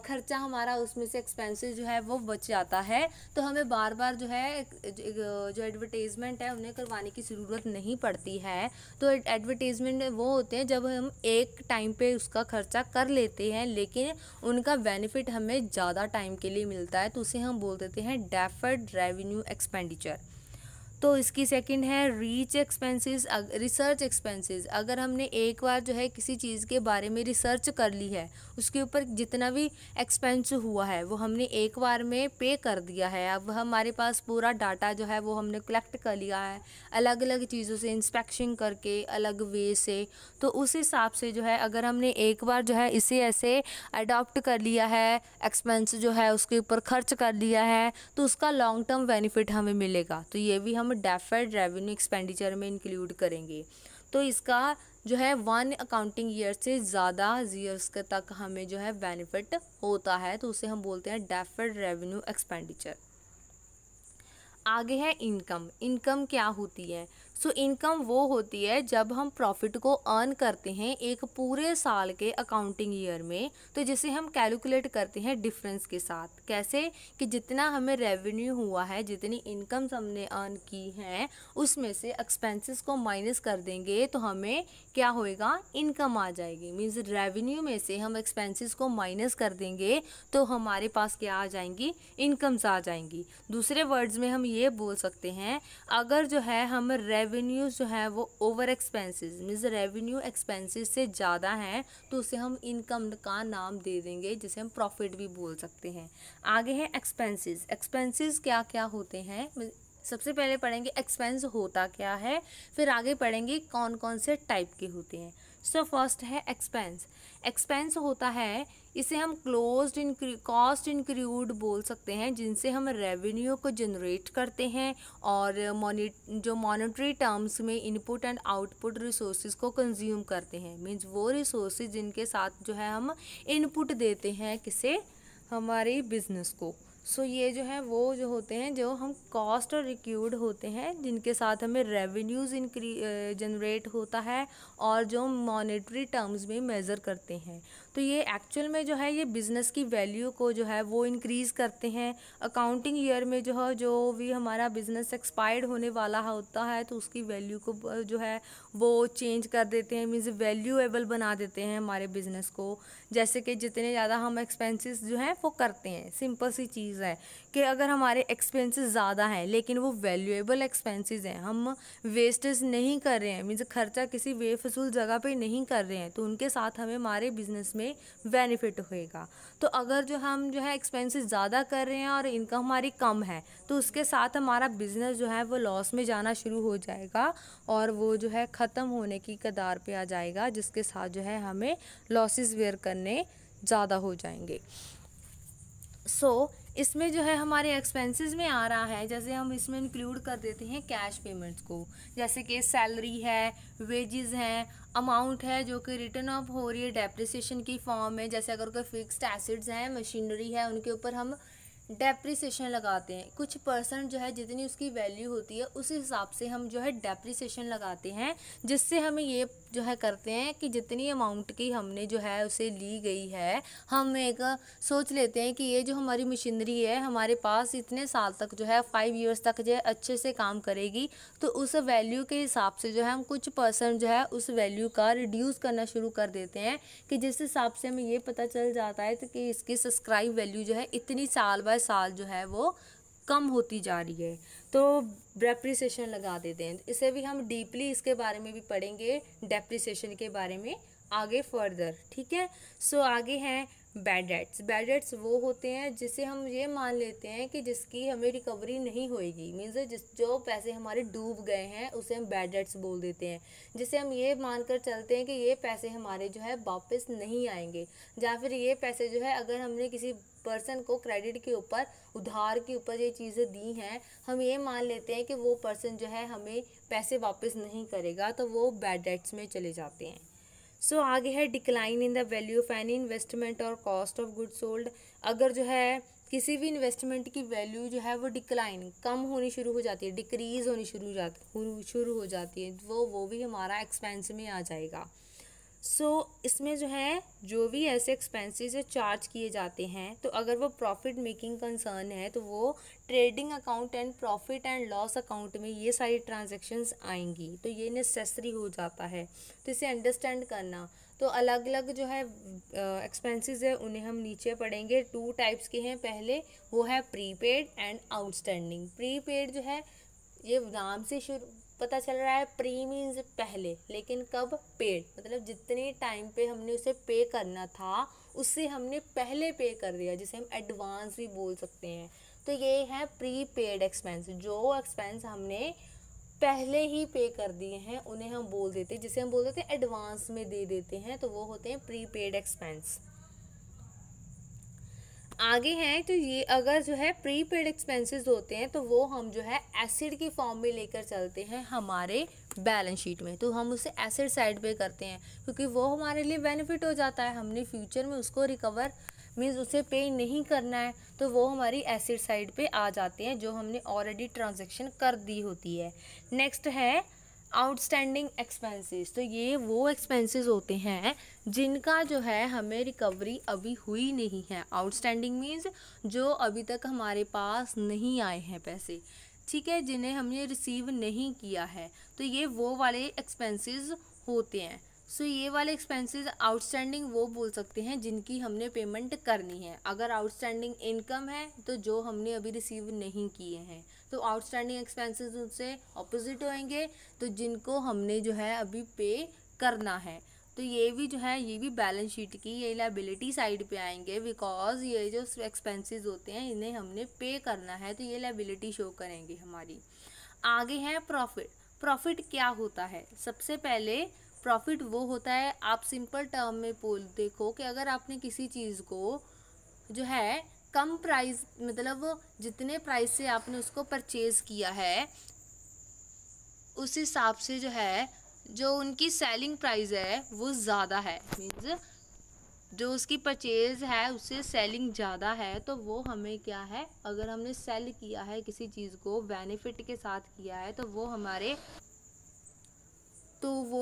खर्चा हमारा उसमें से एक्सपेंसेस जो है वो बच जाता है, तो हमें बार बार जो है जो एडवर्टाइजमेंट है उन्हें करवाने की ज़रूरत नहीं पड़ती है। तो एडवर्टाइजमेंट वो होते हैं जब हम एक टाइम पे उसका खर्चा कर लेते हैं लेकिन उनका बेनिफिट हमें ज़्यादा टाइम के लिए मिलता है, तो उसे हम बोल देते हैं डेफर्ड रेवेन्यू एक्सपेंडिचर। तो इसकी सेकंड है रीच एक्सपेंसेस, रिसर्च एक्सपेंसेस। अगर हमने एक बार जो है किसी चीज़ के बारे में रिसर्च कर ली है, उसके ऊपर जितना भी एक्सपेंस हुआ है वो हमने एक बार में पे कर दिया है, अब हमारे पास पूरा डाटा जो है वो हमने कलेक्ट कर लिया है अलग अलग चीज़ों से, इंस्पेक्शन करके अलग वे से। तो उस हिसाब से जो है अगर हमने एक बार जो है इसे ऐसे अडॉप्ट कर लिया है, एक्सपेंस जो है उसके ऊपर खर्च कर लिया है, तो उसका लॉन्ग टर्म बेनिफिट हमें मिलेगा। तो ये भी हम डेफर्ड रेवेन्यू एक्सपेंडिचर में इंक्लूड करेंगे। तो इसका जो है 1 अकाउंटिंग ईयर से ज़्यादा ईयर्स तक हमें जो है बेनिफिट होता है, तो उसे हम बोलते हैं डेफर्ड रेवेन्यू एक्सपेंडिचर। आगे है इनकम। इनकम क्या होती है? सो इनकम वो होती है जब हम प्रॉफिट को अर्न करते हैं एक पूरे साल के अकाउंटिंग ईयर में, तो जिसे हम कैलकुलेट करते हैं डिफरेंस के साथ। कैसे? कि जितना हमें रेवेन्यू हुआ है, जितनी इनकम हमने अर्न की है, उसमें से एक्सपेंसेस को माइनस कर देंगे तो हमें क्या होएगा? इनकम आ जाएगी। मीन्स रेवेन्यू में से हम एक्सपेंसेस को माइनस कर देंगे तो हमारे पास क्या आ जाएंगी? इनकम्स आ जाएंगी। दूसरे वर्ड्स में हम ये बोल सकते हैं, अगर जो है हम रेवेन्यूज जो है वो over expenses, means revenue expenses से ज़्यादा हैं, तो उसे हम इनकम का नाम दे देंगे, जिसे हम प्रॉफिट भी बोल सकते हैं। आगे है एक्सपेंसेस। एक्सपेंसेस क्या क्या होते हैं? सबसे पहले पढ़ेंगे एक्सपेंस होता क्या है, फिर आगे पढ़ेंगे कौन कौन से टाइप के होते हैं। सो फर्स्ट है एक्सपेंस। एक्सपेंस होता है, इसे हम क्लोज्ड कॉस्ट इंक्लूड बोल सकते हैं, जिनसे हम रेवेन्यू को जनरेट करते हैं और जो मॉनेटरी टर्म्स में इनपुट एंड आउटपुट रिसोर्सेज को कंज्यूम करते हैं। मीन्स वो रिसोर्सेज जिनके साथ जो है हम इनपुट देते हैं किसे? हमारे बिजनेस को। सो ये जो है वो जो होते हैं जो हम कॉस्ट और रिक्यूर्ड होते हैं, जिनके साथ हमें रेवेन्यूज़ जनरेट होता है और जो मॉनेटरी टर्म्स में मेज़र करते हैं। तो ये एक्चुअल में जो है ये बिज़नेस की वैल्यू को जो है वो इंक्रीज़ करते हैं। अकाउंटिंग ईयर में जो है जो भी हमारा बिज़नेस एक्सपायर्ड होने वाला होता है, तो उसकी वैल्यू को जो है वो चेंज कर देते हैं, मीन्स वैल्यूएबल बना देते हैं हमारे बिज़नेस को। जैसे कि जितने ज़्यादा हम एक्सपेंसेस जो हैं वो करते हैं, सिंपल सी चीज़ है कि अगर हमारे एक्सपेंसेस ज़्यादा हैं लेकिन वो वैल्यूएबल एक्सपेंसेस हैं, हम वेस्टेज नहीं कर रहे हैं, मीन्स खर्चा किसी बेफजूल जगह पे नहीं कर रहे हैं, तो उनके साथ हमें हमारे बिजनेस में बेनिफिट होएगा। तो अगर जो हम जो है एक्सपेंसेस ज़्यादा कर रहे हैं और इनकम हमारी कम है, तो उसके साथ हमारा बिजनेस जो है वो लॉस में जाना शुरू हो जाएगा और वो जो है ख़त्म होने की कगार पे आ जाएगा, जिसके साथ जो है हमें लॉसेस वेयर करने ज़्यादा हो जाएंगे। इसमें जो है हमारे एक्सपेंसेस में आ रहा है, जैसे हम इसमें इंक्लूड कर देते हैं कैश पेमेंट्स को, जैसे कि सैलरी है, वेजेस हैं, अमाउंट है जो कि रिटर्न ऑफ हो रही है डेप्रिसिएशन की फॉर्म में। जैसे अगर कोई फिक्स्ड एसेट्स हैं, मशीनरी है, उनके ऊपर हम डेप्रिसिएशन लगाते हैं। कुछ परसेंट जो है जितनी उसकी वैल्यू होती है उस हिसाब से हम जो है डेप्रिसिएशन लगाते हैं, जिससे हमें ये जो है करते हैं कि जितनी अमाउंट की हमने जो है उसे ली गई है, हम एक सोच लेते हैं कि ये जो हमारी मशीनरी है हमारे पास इतने साल तक जो है 5 ईयर्स तक जो है अच्छे से काम करेगी, तो उस वैल्यू के हिसाब से जो है हम कुछ परसेंट जो है उस वैल्यू का रिड्यूस करना शुरू कर देते हैं, कि जिस हिसाब से हमें ये पता चल जाता है कि इसकी सब्सक्राइब वैल्यू जो है इतनी साल बाय साल जो है वो कम होती जा रही है, तो डेप्रिसिएशन लगा देते हैं। इसे भी हम डीपली इसके बारे में भी पढ़ेंगे, डेप्रिसिएशन के बारे में आगे फर्दर, ठीक है। आगे हैं बैड डेट्स। बैड डेट्स वो होते हैं जिसे हम ये मान लेते हैं कि जिसकी हमें रिकवरी नहीं होएगी, मीन्स जो पैसे हमारे डूब गए हैं उसे हम बैड डेट्स बोल देते हैं, जिसे हम ये मानकर चलते हैं कि ये पैसे हमारे जो है वापस नहीं आएंगे, या फिर ये पैसे जो है अगर हमने किसी पर्सन को क्रेडिट के ऊपर, उधार के ऊपर ये चीज़ें दी हैं, हम ये मान लेते हैं कि वो पर्सन जो है हमें पैसे वापस नहीं करेगा, तो वो बैड डेट्स में चले जाते हैं। आगे है decline in the value of any investment और कॉस्ट ऑफ गुड सोल्ड। अगर जो है किसी भी इन्वेस्टमेंट की वैल्यू जो है वो डिक्लाइन, कम होनी शुरू हो जाती है, डिक्रीज़ होनी शुरू हो जाती है, वो भी हमारा एक्सपेंस में आ जाएगा। इसमें जो है जो भी ऐसे एक्सपेंसेस चार्ज किए जाते हैं, तो अगर वो प्रॉफिट मेकिंग कंसर्न है तो वो trading account and profit and loss account में ये सारी ट्रांजैक्शंस आएंगी, तो ये नेसेसरी हो जाता है। तो इसे अंडरस्टैंड करना, तो अलग अलग जो है एक्सपेंसेस है उन्हें हम नीचे पढ़ेंगे। 2 टाइप्स के हैं। पहले वो है प्रीपेड एंड आउटस्टैंडिंग। प्रीपेड जो है ये नाम से शुरू पता चल रहा है, प्री मीन्स पहले, लेकिन कब, पेड, मतलब जितने टाइम पे हमने उसे पे करना था उससे हमने पहले पे कर दिया, जिसे हम एडवांस भी बोल सकते हैं। तो ये है प्री पेड एक्सपेंस, जो एक्सपेंस हमने पहले ही पे कर दिए हैं उन्हें हम बोल देते हैं, जिसे हम बोल देते हैं एडवांस में दे देते हैं, तो वो होते हैं प्री पेड एक्सपेंस। आगे हैं तो ये अगर जो है प्री पेड एक्सपेंसेस होते हैं तो वो हम जो है एसिड की फॉर्म में लेकर चलते हैं हमारे बैलेंस शीट में, तो हम उसे एसिड साइड पे करते हैं क्योंकि वो हमारे लिए बेनिफिट हो जाता है, हमने फ्यूचर में उसको रिकवर मीन्स उसे पे नहीं करना है, तो वो हमारी एसिड साइड पे आ जाते हैं जो हमने ऑलरेडी ट्रांजैक्शन कर दी होती है। नेक्स्ट है आउटस्टैंडिंग एक्सपेंसेस, तो ये वो एक्सपेंसेस होते हैं जिनका जो है हमें रिकवरी अभी हुई नहीं है। आउटस्टैंडिंग मीन्स जो अभी तक हमारे पास नहीं आए हैं पैसे, ठीक है, जिन्हें हमने रिसीव नहीं किया है, तो ये वो वाले एक्सपेंसेस होते हैं। सो ये वाले एक्सपेंसेस आउटस्टैंडिंग वो बोल सकते हैं जिनकी हमने पेमेंट करनी है। अगर आउटस्टैंडिंग इनकम है तो जो हमने अभी रिसीव नहीं किए हैं, तो आउटस्टैंडिंग एक्सपेंसेस उससे ऑपोजिट होंगे, तो जिनको हमने जो है अभी पे करना है। तो ये भी जो है ये भी बैलेंस शीट की ये लायबिलिटी साइड पे आएंगे, बिकॉज ये जो एक्सपेंसेस होते हैं इन्हें हमने पे करना है, तो ये लायबिलिटी शो करेंगे हमारी। आगे है प्रॉफिट। प्रॉफिट क्या होता है? सबसे पहले प्रॉफिट वो होता है, आप सिंपल टर्म में बोल देखो कि अगर आपने किसी चीज़ को जो है कम प्राइस, मतलब जितने प्राइस से आपने उसको परचेज़ किया है उस हिसाब से जो है जो उनकी सेलिंग प्राइस है वो ज़्यादा है, मीन्स जो उसकी परचेज़ है उससे सेलिंग ज़्यादा है, तो वो हमें क्या है, अगर हमने सेल किया है किसी चीज़ को बेनिफिट के साथ किया है तो वो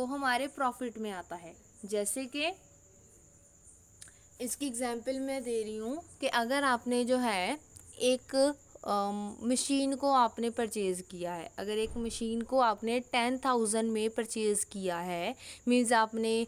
हमारे प्रॉफिट में आता है। जैसे कि इसकी एग्जांपल मैं दे रही हूँ कि अगर आपने जो है एक मशीन को आपने परचेज़ किया है, अगर एक मशीन को आपने 10,000 में परचेज़ किया है, मीन्स आपने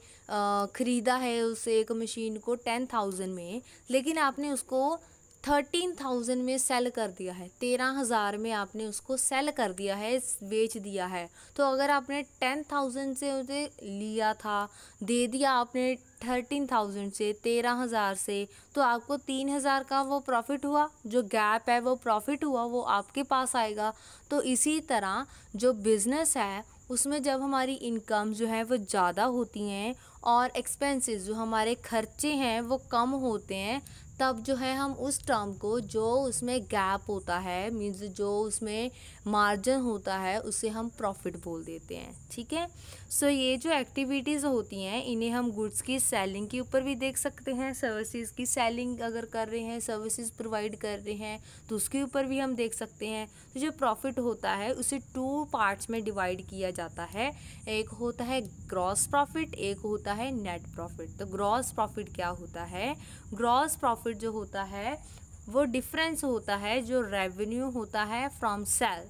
ख़रीदा है उस एक मशीन को 10,000 में, लेकिन आपने उसको 13,000 में सेल कर दिया है, 13,000 में आपने उसको सेल कर दिया है, बेच दिया है। तो अगर आपने 10,000 से उसे लिया था, दे दिया आपने 13,000 से, 13,000 से, तो आपको 3,000 का वो प्रॉफिट हुआ, जो गैप है वो प्रॉफिट हुआ, वो आपके पास आएगा। तो इसी तरह जो बिज़नेस है उसमें जब हमारी इनकम जो है वो ज़्यादा होती हैं और एक्सपेंसेस जो हमारे खर्चे हैं वो कम होते हैं, तब जो है हम उस टर्म को जो उसमें गैप होता है, मीन्स जो उसमें मार्जिन होता है, उसे हम प्रॉफिट बोल देते हैं। ठीक है, सो ये जो एक्टिविटीज़ होती हैं इन्हें हम गुड्स की सेलिंग के ऊपर भी देख सकते हैं, सर्विसेज की सेलिंग अगर कर रहे हैं, सर्विसेज प्रोवाइड कर रहे हैं तो उसके ऊपर भी हम देख सकते हैं। तो जो प्रॉफिट होता है उसे 2 पार्ट्स में डिवाइड किया जाता है, एक होता है ग्रॉस प्रॉफिट, एक होता है नेट प्रॉफिट। तो ग्रॉस प्रॉफिट क्या होता है? ग्रॉस प्रॉफिट जो होता है वो डिफरेंस होता है जो रेवेन्यू होता है फ्रॉम सेल,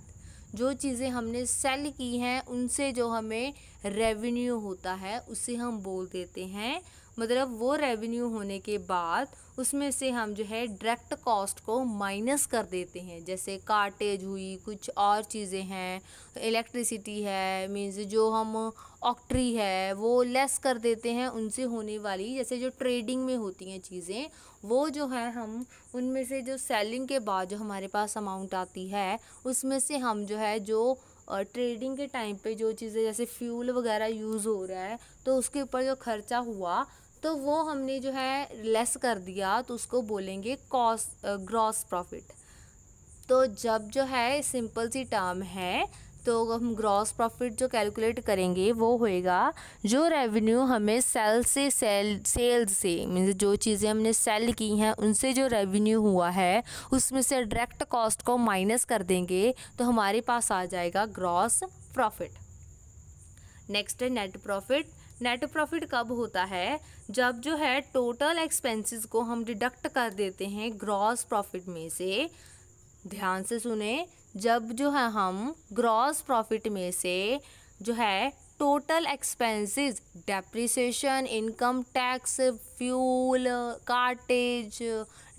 जो चीज़ें हमने सेल की हैं उनसे जो हमें रेवेन्यू होता है उसे हम बोल देते हैं, मतलब वो रेवेन्यू होने के बाद उसमें से हम जो है डायरेक्ट कॉस्ट को माइनस कर देते हैं, जैसे कार्टेज हुई, कुछ और चीज़ें हैं, इलेक्ट्रिसिटी है, मीन्स जो हम ऑक्ट्री है वो लेस कर देते हैं उनसे होने वाली, जैसे जो ट्रेडिंग में होती हैं चीज़ें, वो जो है हम उनमें से जो सेलिंग के बाद जो हमारे पास अमाउंट आती है उसमें से हम जो है जो ट्रेडिंग के टाइम पे जो चीज़ें जैसे फ्यूल वगैरह यूज़ हो रहा है तो उसके ऊपर जो खर्चा हुआ तो वो हमने जो है लेस कर दिया, तो उसको बोलेंगे ग्रॉस प्रॉफिट। तो जब जो है सिंपल सी टर्म है तो हम ग्रॉस प्रॉफिट जो कैलकुलेट करेंगे वो होएगा जो रेवेन्यू हमें सेल्स से मीन्स जो चीज़ें हमने सेल की हैं उनसे जो रेवेन्यू हुआ है उसमें से डायरेक्ट कॉस्ट को माइनस कर देंगे तो हमारे पास आ जाएगा ग्रॉस प्रॉफिट। नेक्स्ट है नेट प्रॉफिट। नेट प्रॉफिट कब होता है? जब जो है टोटल एक्सपेंसेस को हम डिडक्ट कर देते हैं ग्रॉस प्रॉफिट में से। ध्यान से सुने, जब जो है हम ग्रॉस प्रॉफिट में से जो है total expenses, depreciation, income tax, fuel, cartage,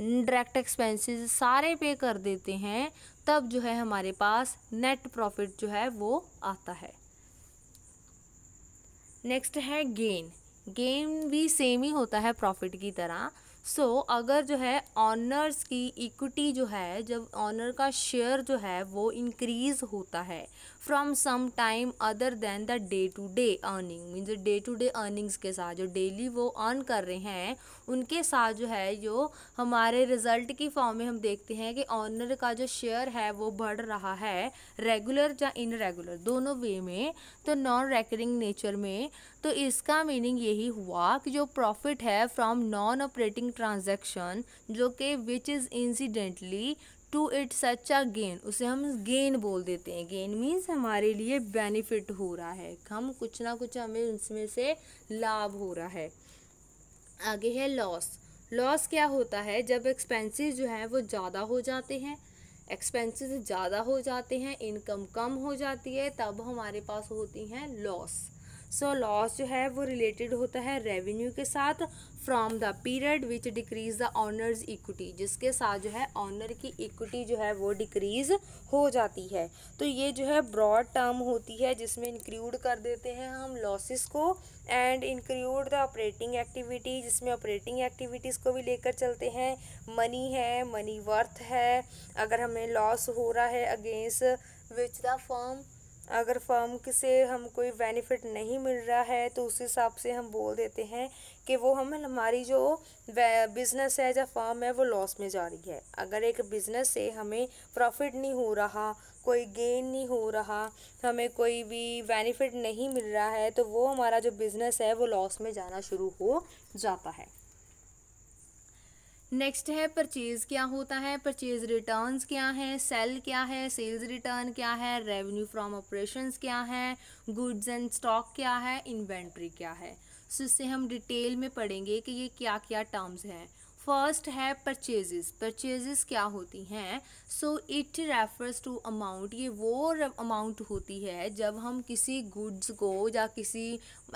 direct expenses सारे पे कर देते हैं, तब जो है हमारे पास नेट प्रॉफिट जो है वो आता है। नेक्स्ट है गेन। गेन भी सेम ही होता है प्रॉफिट की तरह। अगर जो है ऑनर्स की इक्विटी जो है, जब ऑनर का शेयर जो है वो इंक्रीज होता है from some time other than the day to day earning, means day to day earnings के साथ जो डेली वो अर्न कर रहे हैं उनके साथ जो है जो हमारे रिजल्ट की फॉर्म में हम देखते हैं कि ऑनर का जो शेयर है वो बढ़ रहा है, रेगुलर या इनरेगुलर दोनों वे में, तो नॉन रेकरिंग नेचर में। तो इसका मीनिंग यही हुआ कि जो प्रॉफिट है फ्रॉम नॉन ऑपरेटिंग ट्रांजैक्शन, जो कि which is incidentally to it such a gain, उसे हम गेन बोल देते हैं। गेन मीन्स हमारे लिए बेनिफिट हो रहा है, हम कुछ ना कुछ हमें उसमें से लाभ हो रहा है। आगे है लॉस। लॉस क्या होता है? जब एक्सपेंसेस जो हैं वो ज़्यादा हो जाते हैं, एक्सपेंसेस ज़्यादा हो जाते हैं, इनकम कम हो जाती है, तब हमारे पास होती हैं लॉस। लॉस जो है वो रिलेटेड होता है रेवेन्यू के साथ from the period which decrease the honours equity, जिसके साथ जो है ऑनर की इक्विटी जो है वो डिक्रीज हो जाती है। तो ये जो है ब्रॉड टर्म होती है जिसमें इंक्लूड कर देते हैं हम लॉसेस को, and include the operating activity, जिसमें ऑपरेटिंग एक्टिविटीज़ को भी लेकर चलते हैं। मनी है, मनी वर्थ है, अगर हमें लॉस हो रहा है अगेंस्ट विच द फर्म, अगर फर्म से हम कोई बेनिफिट नहीं मिल रहा है तो उस हिसाब से हम बोल देते हैं कि वो हमारी जो बिज़नेस है या फर्म है वो लॉस में जा रही है। अगर एक बिज़नेस से हमें प्रॉफिट नहीं हो रहा, कोई गेन नहीं हो रहा, हमें कोई भी बेनिफिट नहीं मिल रहा है, तो वो हमारा जो बिज़नेस है वो लॉस में जाना शुरू हो जाता है। नेक्स्ट है परचेज़। क्या होता है? परचेज़ रिटर्न्स क्या है, सेल क्या है, सेल्स रिटर्न क्या है, रेवेन्यू फ्रॉम ऑपरेशंस क्या है, गुड्स एंड स्टॉक क्या है, इन्वेंट्री क्या है। इससे हम डिटेल में पढ़ेंगे कि ये क्या क्या टर्म्स हैं। फर्स्ट है परचेजेस। परचेजेस क्या होती हैं? इट रेफर्स टू अमाउंट, ये वो अमाउंट होती है जब हम किसी गुड्स को या किसी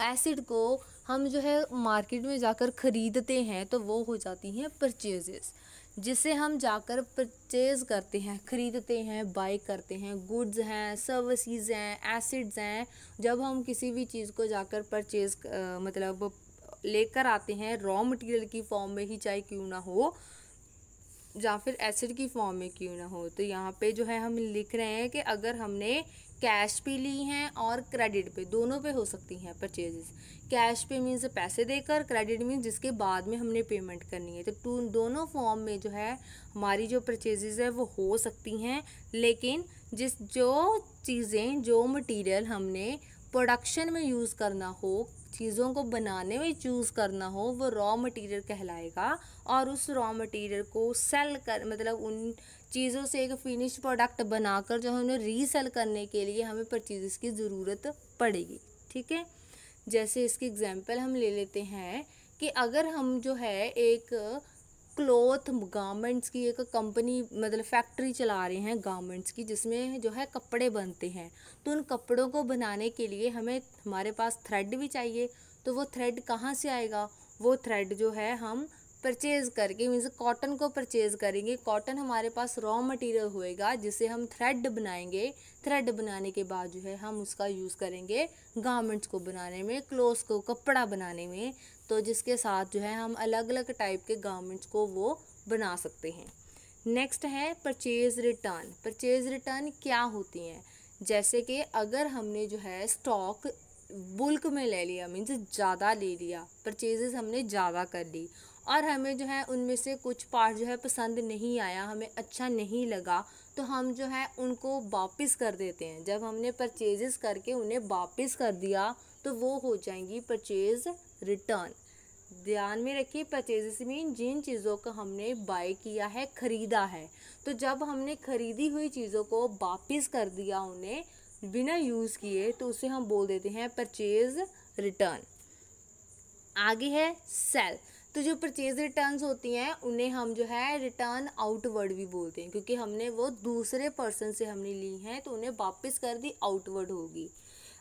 एसिड को हम जो है मार्केट में जाकर ख़रीदते हैं, तो वो हो जाती हैं परचेजेस, जिसे हम जाकर परचेज़ करते हैं, ख़रीदते हैं, बाय करते हैं। गुड्स हैं, सर्विसेज हैं, एसिड्स हैं, जब हम किसी भी चीज़ को जाकर परचेज़ मतलब लेकर आते हैं रॉ मटेरियल की फॉर्म में ही, चाहे क्यों ना हो, या फिर एसिड की फॉर्म में क्यों ना हो। तो यहाँ पे जो है हम लिख रहे हैं कि अगर हमने कैश पे ली हैं और क्रेडिट पे, दोनों पे हो सकती हैं परचेजेस। कैश पे मीन्स पैसे देकर, क्रेडिट मीन्स जिसके बाद में हमने पेमेंट करनी है। तो दोनों फॉर्म में जो है हमारी जो परचेजेस है वो हो सकती हैं, लेकिन जो चीज़ें, जो मटेरियल हमने प्रोडक्शन में यूज़ करना हो, चीज़ों को बनाने में चूज़ करना हो, वो रॉ मटेरियल कहलाएगा। और उस रॉ मटेरियल को सेल कर, मतलब उन चीज़ों से एक फिनिश प्रोडक्ट बनाकर जो हमें रीसेल करने के लिए हमें परचेजेस की ज़रूरत पड़ेगी। ठीक है, जैसे इसकी एग्जांपल हम ले लेते हैं कि अगर हम जो है एक क्लॉथ गारमेंट्स की एक कंपनी, मतलब फैक्ट्री चला रहे हैं गारमेंट्स की, जिसमें जो है कपड़े बनते हैं, तो उन कपड़ों को बनाने के लिए हमारे पास थ्रेड भी चाहिए। तो वो थ्रेड कहाँ से आएगा? वो थ्रेड जो है हम परचेज़ करके, मीन्स कॉटन को परचेज़ करेंगे। कॉटन हमारे पास रॉ मटेरियल होएगा जिसे हम थ्रेड बनाएंगे। थ्रेड बनाने के बाद जो है हम उसका यूज़ करेंगे गारमेंट्स को बनाने में, क्लोथ्स को, कपड़ा बनाने में, तो जिसके साथ जो है हम अलग अलग टाइप के गारमेंट्स को वो बना सकते हैं। नेक्स्ट है परचेज़ रिटर्न। परचेज़ रिटर्न क्या होती हैं? जैसे कि अगर हमने जो है स्टॉक बुल्क में ले लिया, मीन्स ज़्यादा ले लिया, परचेजेस हमने ज़्यादा कर ली, और हमें जो है उनमें से कुछ पार्ट जो है पसंद नहीं आया, हमें अच्छा नहीं लगा, तो हम जो है उनको वापस कर देते हैं। जब हमने परचेजेस करके उन्हें वापस कर दिया तो वो हो जाएंगी परचेज रिटर्न। ध्यान में रखिए, परचेजेस मीन जिन चीज़ों को हमने बाय किया है, ख़रीदा है, तो जब हमने ख़रीदी हुई चीज़ों को वापस कर दिया उन्हें बिना यूज़ किए, तो उसे हम बोल देते हैं परचेज रिटर्न। आगे है सेल। तो जो परचेज रिटर्न्स होती हैं उन्हें हम जो है रिटर्न आउटवर्ड भी बोलते हैं, क्योंकि हमने वो दूसरे पर्सन से हमने ली हैं तो उन्हें वापस कर दी, आउटवर्ड होगी।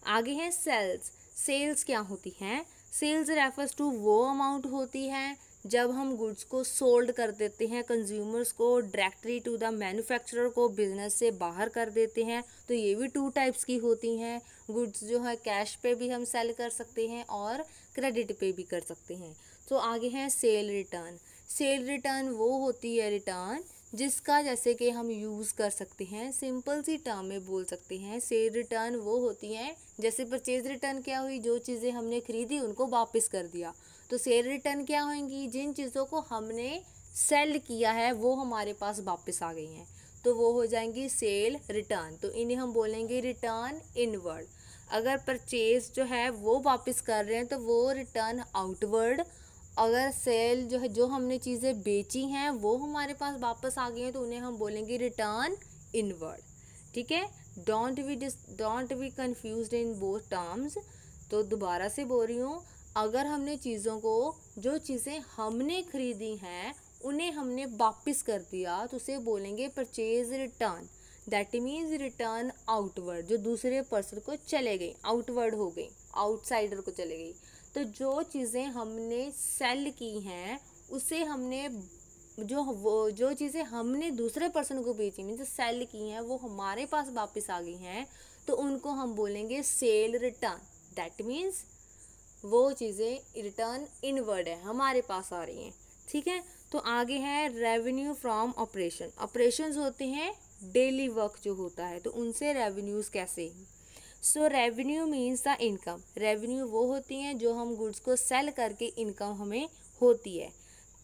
आगे है सेल्स। सेल्स क्या होती हैं? सेल्स रेफर्स टू वो अमाउंट होती है जब हम गुड्स को सोल्ड कर देते हैं कंज्यूमर्स को, डायरेक्टली टू द मैन्युफैक्चरर को बिजनेस से बाहर कर देते हैं। तो ये भी 2 टाइप्स की होती हैं। गुड्स जो है कैश पे भी हम सेल कर सकते हैं और क्रेडिट पे भी कर सकते हैं। तो आगे है सेल रिटर्न। सेल रिटर्न वो होती है रिटर्न जिसका जैसे कि हम यूज़ कर सकते हैं, सिंपल सी टर्म में बोल सकते हैं। सेल रिटर्न वो होती हैं जैसे परचेज रिटर्न क्या हुई, जो चीज़ें हमने खरीदी उनको वापस कर दिया। तो सेल रिटर्न क्या होंगी? जिन चीज़ों को हमने सेल किया है वो हमारे पास वापस आ गई हैं, तो वो हो जाएंगी सेल रिटर्न। तो इन्हें हम बोलेंगे रिटर्न इनवर्ड। अगर परचेज जो है वो वापस कर रहे हैं तो वो रिटर्न आउटवर्ड। अगर सेल जो है, जो हमने चीज़ें बेची हैं वो हमारे पास वापस आ गई हैं, तो उन्हें हम बोलेंगे रिटर्न इनवर्ड। ठीक है, don't be confused in both terms. तो दोबारा से बोल रही हूँ, अगर हमने चीज़ों को, जो चीज़ें हमने खरीदी हैं उन्हें हमने वापस कर दिया तो उसे बोलेंगे purchase return. That means return outward, जो दूसरे पर्सन को चले गई, आउटवर्ड हो गई, आउटसाइडर को चले गई। तो जो चीज़ें हमने सेल की हैं उसे हमने जो चीज़ें हमने दूसरे पर्सन को बेची मीन्स सेल की हैं वो हमारे पास वापस आ गई हैं, तो उनको हम बोलेंगे सेल रिटर्न। दैट मीन्स वो चीज़ें रिटर्न इनवर्ड है, हमारे पास आ रही हैं। ठीक है, तो आगे है रेवेन्यू फ्रॉम ऑपरेशन। ऑपरेशंस होते हैं डेली वर्क जो होता है, तो उनसे रेवेन्यूज़ कैसे? So revenue means the income. Revenue वो होती हैं जो हम गुड्स को सेल करके इनकम हमें होती है।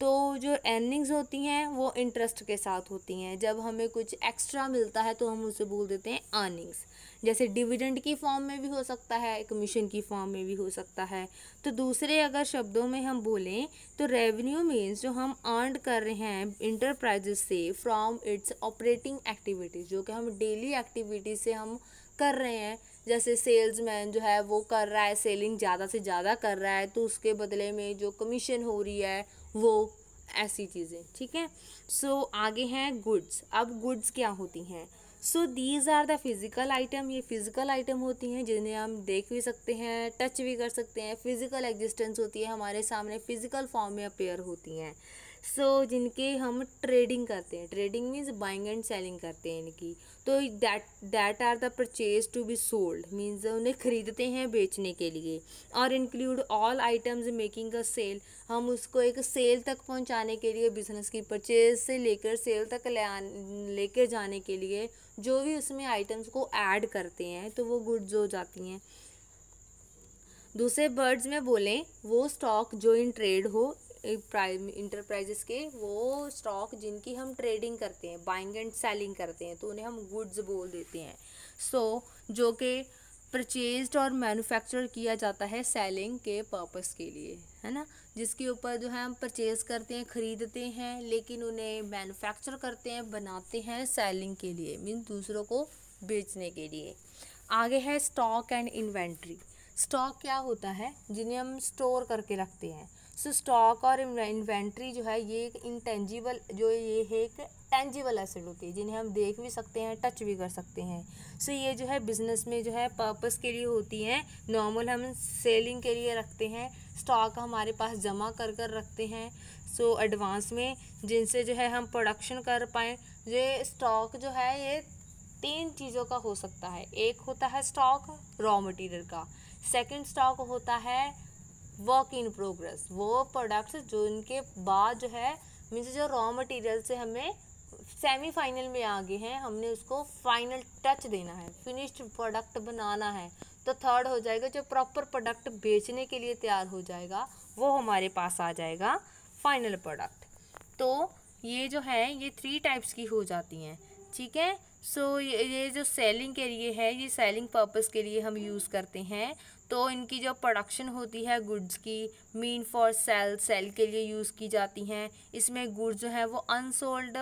तो जो अर्निंग्स होती हैं वो इंटरेस्ट के साथ होती हैं। जब हमें कुछ एक्स्ट्रा मिलता है तो हम उसे बोल देते हैं अर्निंग्स। जैसे डिविडेंड की फॉर्म में भी हो सकता है, कमीशन की फॉर्म में भी हो सकता है। तो दूसरे अगर शब्दों में हम बोलें तो रेवेन्यू मीन्स जो हम अर्न कर रहे हैं इंटरप्राइजेस से फ्रॉम इट्स ऑपरेटिंग एक्टिविटीज़, जो कि हम डेली एक्टिविटीज से हम कर रहे हैं। जैसे सेल्समैन जो है वो कर रहा है, सेलिंग ज़्यादा से ज़्यादा कर रहा है, तो उसके बदले में जो कमीशन हो रही है वो, ऐसी चीज़ें। ठीक है, सो आगे हैं गुड्स। अब गुड्स क्या होती हैं? So these are the physical item. ये फिज़िकल आइटम होती हैं जिन्हें हम देख भी सकते हैं, टच भी कर सकते हैं, फिज़िकल एग्जिस्टेंस होती है, हमारे सामने फिज़िकल फॉर्म में अपेयर होती हैं। सो जिनके हम ट्रेडिंग करते हैं, trading means buying and selling करते हैं इनकी। तो that are the purchase to be sold means उन्हें खरीदते हैं बेचने के लिए। और include all items making a sale, हम उसको एक सेल तक पहुंचाने के लिए, बिजनेस की परचेज से लेकर सेल तक लेकर जाने के लिए जो भी उसमें आइटम्स को ऐड करते हैं तो वो गुड्स हो जाती हैं। दूसरे वर्ड्स में बोलें, वो स्टॉक जो इन ट्रेड हो इंटरप्राइजेस के, वो स्टॉक जिनकी हम ट्रेडिंग करते हैं, बाइंग एंड सेलिंग करते हैं, तो उन्हें हम गुड्स बोल देते हैं। सो जो कि परचेज्ड और मैन्युफैक्चर किया जाता है सेलिंग के पर्पस के लिए, है ना, जिसके ऊपर जो है हम परचेज करते हैं, खरीदते हैं, लेकिन उन्हें मैन्युफैक्चर करते हैं, बनाते हैं सेलिंग के लिए, मीन्स दूसरों को बेचने के लिए। आगे है स्टॉक एंड इन्वेंट्री। स्टॉक क्या होता है? जिन्हें हम स्टोर करके रखते हैं। सो स्टॉक और इन्वेंट्री जो है ये एक इंटेंजिबल, जो ये है एक टेंजिबल एसेट होती है, जिन्हें हम देख भी सकते हैं, टच भी कर सकते हैं। सो ये जो है बिजनेस में जो है पर्पस के लिए होती हैं। नॉर्मल हम सेलिंग के लिए रखते हैं, स्टॉक हमारे पास जमा कर कर रखते हैं सो एडवांस में, जिनसे जो है हम प्रोडक्शन कर पाएँ। ये स्टॉक जो है ये 3 चीज़ों का हो सकता है। एक होता है स्टॉक रॉ मटेरियल का, सेकंड स्टॉक होता है वर्क इन प्रोग्रेस, वो प्रोडक्ट्स जो इनके बाद जो है मीन्स जो रॉ मटेरियल से हमें सेमीफाइनल में आगे हैं, हमने उसको फाइनल टच देना है, फिनिश्ड प्रोडक्ट बनाना है। तो थर्ड हो जाएगा जो प्रॉपर प्रोडक्ट बेचने के लिए तैयार हो जाएगा, वो हमारे पास आ जाएगा फाइनल प्रोडक्ट। तो ये जो है ये 3 टाइप्स की हो जाती हैं। ठीक है, सो ये जो सेलिंग के लिए है, ये सेलिंग पर्पस के लिए हम यूज़ करते हैं। तो इनकी जो प्रोडक्शन होती है गुड्स की, मीन फॉर सेल के लिए यूज़ की जाती हैं। इसमें गुड्स जो है वो अनसोल्ड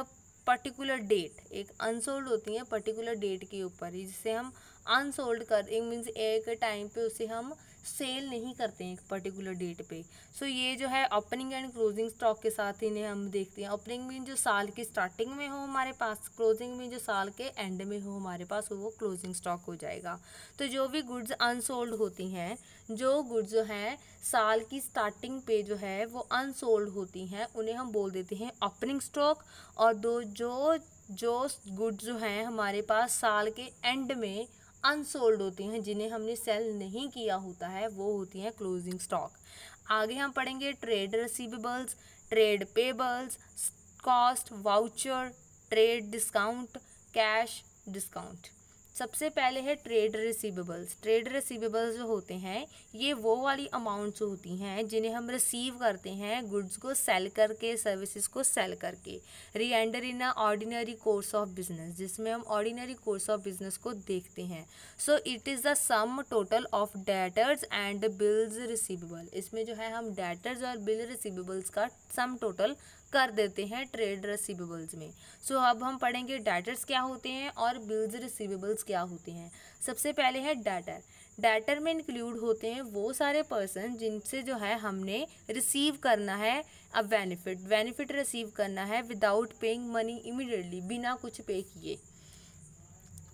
पर्टिकुलर डेट, एक अनसोल्ड होती हैं पर्टिकुलर डेट के ऊपर, जिससे हम अनसोल्ड कर मीन्स एक टाइम पे उसे हम सेल नहीं करते हैं एक पर्टिकुलर डेट पे। सो ये जो है ओपनिंग एंड क्लोजिंग स्टॉक के साथ इन्हें हम देखते हैं। ओपनिंग में जो साल की स्टार्टिंग में हो हमारे पास, क्लोजिंग में जो साल के एंड में हो हमारे पास, वो क्लोजिंग स्टॉक हो जाएगा। तो जो भी गुड्स अनसोल्ड होती हैं, जो गुड्स जो हैं साल की स्टार्टिंग पे जो है वो अनसोल्ड होती हैं, उन्हें हम बोल देते हैं ओपनिंग स्टॉक। और जो गुड्स जो हैं हमारे पास साल के एंड में अनसोल्ड होती हैं, जिन्हें हमने सेल नहीं किया होता है, वो होती हैं क्लोजिंग स्टॉक। आगे हम पढ़ेंगे trade receivables, trade payables, cost, voucher, trade discount, cash discount. सबसे पहले है ट्रेड रिसीवेबल्स। ट्रेड रिसीवेबल्स जो होते हैं ये वो वाली अमाउंट्स होती हैं जिन्हें हम रिसीव करते हैं गुड्स को सेल करके, सर्विसेज को सेल करके। Rendered in ordinary course of business, जिसमें हम ऑर्डिनरी कोर्स ऑफ बिजनेस को देखते हैं। So it is the sum total of debtors and bills receivable. इसमें जो है हम डेटर्स और बिल रिसीवेबल्स का सम टोटल कर देते हैं ट्रेड रिसीवेबल्स में। सो अब हम पढ़ेंगे डेटर्स क्या होते हैं और बिल्स रिसीवेबल्स क्या होते हैं। सबसे पहले है डेटर। डेटर में इंक्लूड होते हैं वो सारे पर्सन जिनसे जो है हमने रिसीव करना है अब बेनिफिट रिसीव करना है विदाउट पेइंग मनी इमीडिएटली, बिना कुछ पे किए।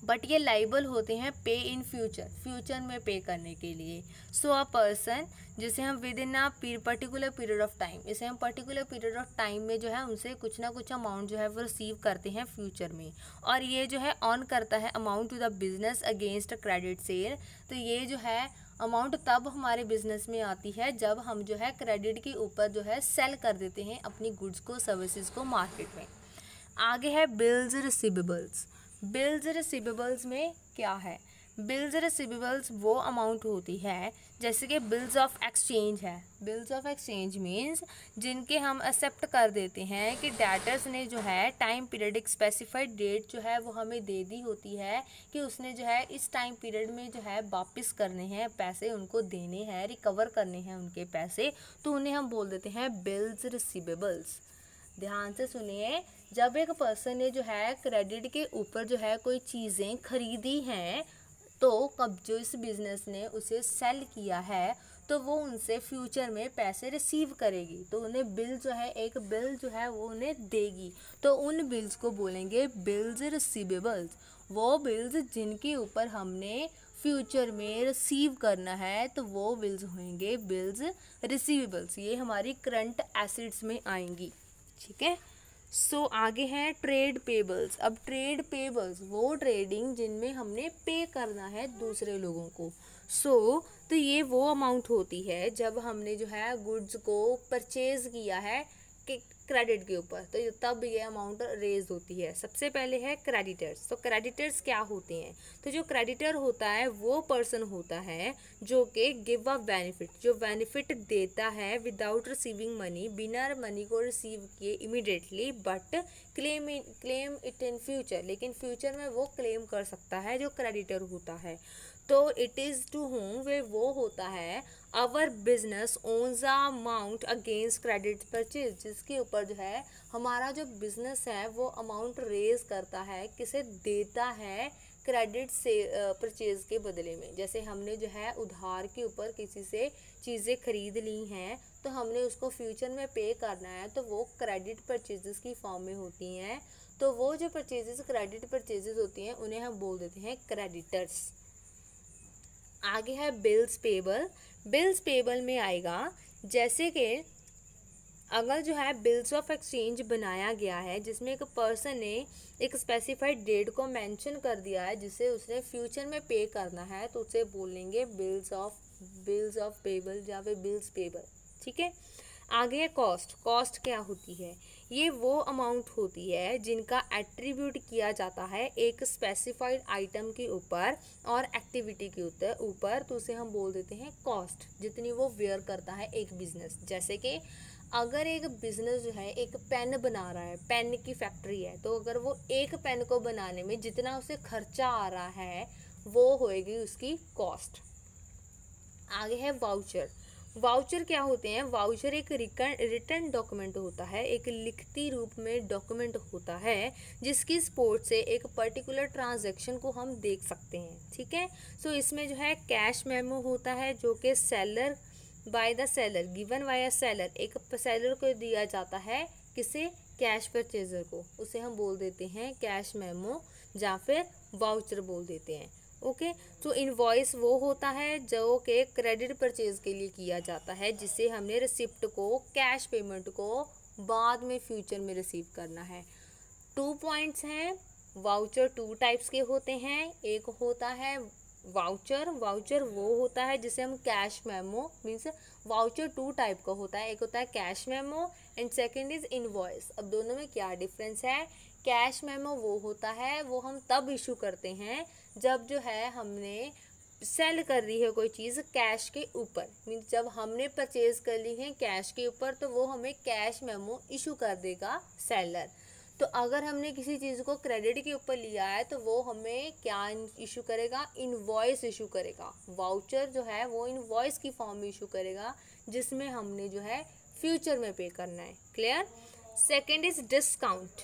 बट ये लाइबल होते हैं पे इन फ्यूचर में पे करने के लिए। सो अ पर्सन जिसे हम with in a particular period of time, इसे हम पर्टिकुलर पीरियड ऑफ टाइम में जो है उनसे कुछ ना कुछ अमाउंट जो है वो रिसीव करते हैं फ्यूचर में, और ये जो है ऑन करता है amount to the business against credit sale. तो ये जो है अमाउंट तब हमारे बिजनेस में आती है जब हम जो है क्रेडिट के ऊपर जो है सेल कर देते हैं अपनी गुड्स को, सर्विसेज को मार्केट में। आगे है बिल्स रिसीवेबल्स। बिल्स रिसीवेबल्स में क्या है? बिल्स रिसीवेबल्स वो अमाउंट होती है जैसे कि बिल्स ऑफ एक्सचेंज है। बिल्स ऑफ एक्सचेंज मीन्स जिनके हम एक्सेप्ट कर देते हैं कि डेटर्स ने जो है टाइम पीरियड, एक स्पेसिफाइड डेट जो है वो हमें दे दी होती है कि उसने जो है इस टाइम पीरियड में जो है वापस करने हैं पैसे, उनको देने हैं, रिकवर करने हैं उनके पैसे, तो उन्हें हम बोल देते हैं बिल्स रिसीवेबल्स। ध्यान से सुनिए, जब एक पर्सन ने जो है क्रेडिट के ऊपर जो है कोई चीज़ें खरीदी हैं, तो कब जो इस बिज़नेस ने उसे सेल किया है तो वो उनसे फ्यूचर में पैसे रिसीव करेगी, तो उन्हें बिल जो है, एक बिल जो है वो उन्हें देगी, तो उन बिल्स को बोलेंगे बिल्स रिसीवेबल्स। वो बिल्स जिनके ऊपर हमने फ्यूचर में रिसीव करना है तो वो बिल्स होंगे बिल्स रिसीवेबल्स। ये हमारी करंट एसेट्स में आएंगी, ठीक है। सो आगे है ट्रेड पेबल्स। अब ट्रेड पेबल्स वो ट्रेडिंग जिनमें हमने पे करना है दूसरे लोगों को। तो ये वो अमाउंट होती है जब हमने जो है गुड्स को परचेज किया है क्रेडिट के ऊपर, तो तब ये अमाउंट रेज होती है। सबसे पहले है क्रेडिटर्स। तो क्रेडिटर्स क्या होते हैं? तो जो क्रेडिटर होता है वो पर्सन होता है जो कि गिव अ बेनिफिट, जो बेनिफिट देता है विदाउट रिसीविंग मनी, बिना मनी को रिसीव किए immediately, but claim it in future, लेकिन फ्यूचर में वो क्लेम कर सकता है जो क्रेडिटर होता है। तो it is to whom we वो होता है our business owns a amount against credit purchase, जिसके ऊपर जो है हमारा जो बिजनेस है वो अमाउंट रेज करता है, किसे देता है, क्रेडिट से परचेज के बदले में। जैसे हमने जो है उधार के ऊपर किसी से चीज़ें खरीद ली हैं तो हमने उसको फ्यूचर में पे करना है, तो वो क्रेडिट परचेजेस की फॉर्म में होती हैं। तो वो जो परचेजेस क्रेडिट परचेजेस होती हैं उन्हें हम बोल देते हैं क्रेडिटर्स। आगे है बिल्स पेबल। बिल्स पेबल में आएगा जैसे कि अगर जो है बिल्स ऑफ एक्सचेंज बनाया गया है जिसमें एक पर्सन ने एक स्पेसिफाइड डेट को मेंशन कर दिया है जिसे उसने फ्यूचर में पे करना है, तो उसे बोलेंगे बिल्स ऑफ पेबल या फिर बिल्स पेबल, ठीक है। आगे है कॉस्ट। कॉस्ट क्या होती है? ये वो अमाउंट होती है जिनका एट्रीब्यूट किया जाता है एक स्पेसिफाइड आइटम के ऊपर और एक्टिविटी के ऊपर, तो उसे हम बोल देते हैं कॉस्ट, जितनी वो वेयर करता है एक बिजनेस। जैसे कि अगर एक बिजनेस जो है एक पेन बना रहा है, पेन की फैक्ट्री है, तो अगर वो एक पेन को बनाने में जितना उसे खर्चा आ रहा है वो होएगी उसकी कॉस्ट। आगे है वाउचर। वाउचर क्या होते हैं? वाउचर एक रिटर्न डॉक्यूमेंट होता है, एक लिखती रूप में डॉक्यूमेंट होता है जिसकी सपोर्ट से एक पर्टिकुलर ट्रांजैक्शन को हम देख सकते हैं। ठीक है, सो इसमें जो है कैश मेमो होता है जो कि seller by the seller given by seller, एक सेलर को दिया जाता है, किसे? कैश परचेजर को, उसे हम बोल देते हैं कैश मेमो या फिर वाउचर बोल देते हैं। ओके, तो इनवॉइस वो होता है जो कि क्रेडिट परचेज के लिए किया जाता है, जिसे हमने रिसिप्ट को, कैश पेमेंट को बाद में फ्यूचर में रिसीव करना है। 2 पॉइंट्स हैं। वाउचर 2 टाइप्स के होते हैं। एक होता है वाउचर, वाउचर वो होता है जिसे हम cash memo means voucher 2 type का होता है, एक होता है cash memo and second is invoice. अब दोनों में क्या डिफरेंस है? कैश मेमो वो होता है, वो हम तब इशू करते हैं जब जो है हमने सेल कर दी है कोई चीज़ कैश के ऊपर, मीन्स जब हमने परचेज कर ली है कैश के ऊपर तो वो हमें कैश मेमो इशू कर देगा सेलर। तो अगर हमने किसी चीज़ को क्रेडिट के ऊपर लिया है तो वो हमें क्या इशू करेगा? इनवॉइस इशू करेगा। वाउचर जो है वो इनवॉइस की फॉर्म में इशू करेगा जिसमें हमने जो है फ्यूचर में पे करना है। Clear? Second is discount.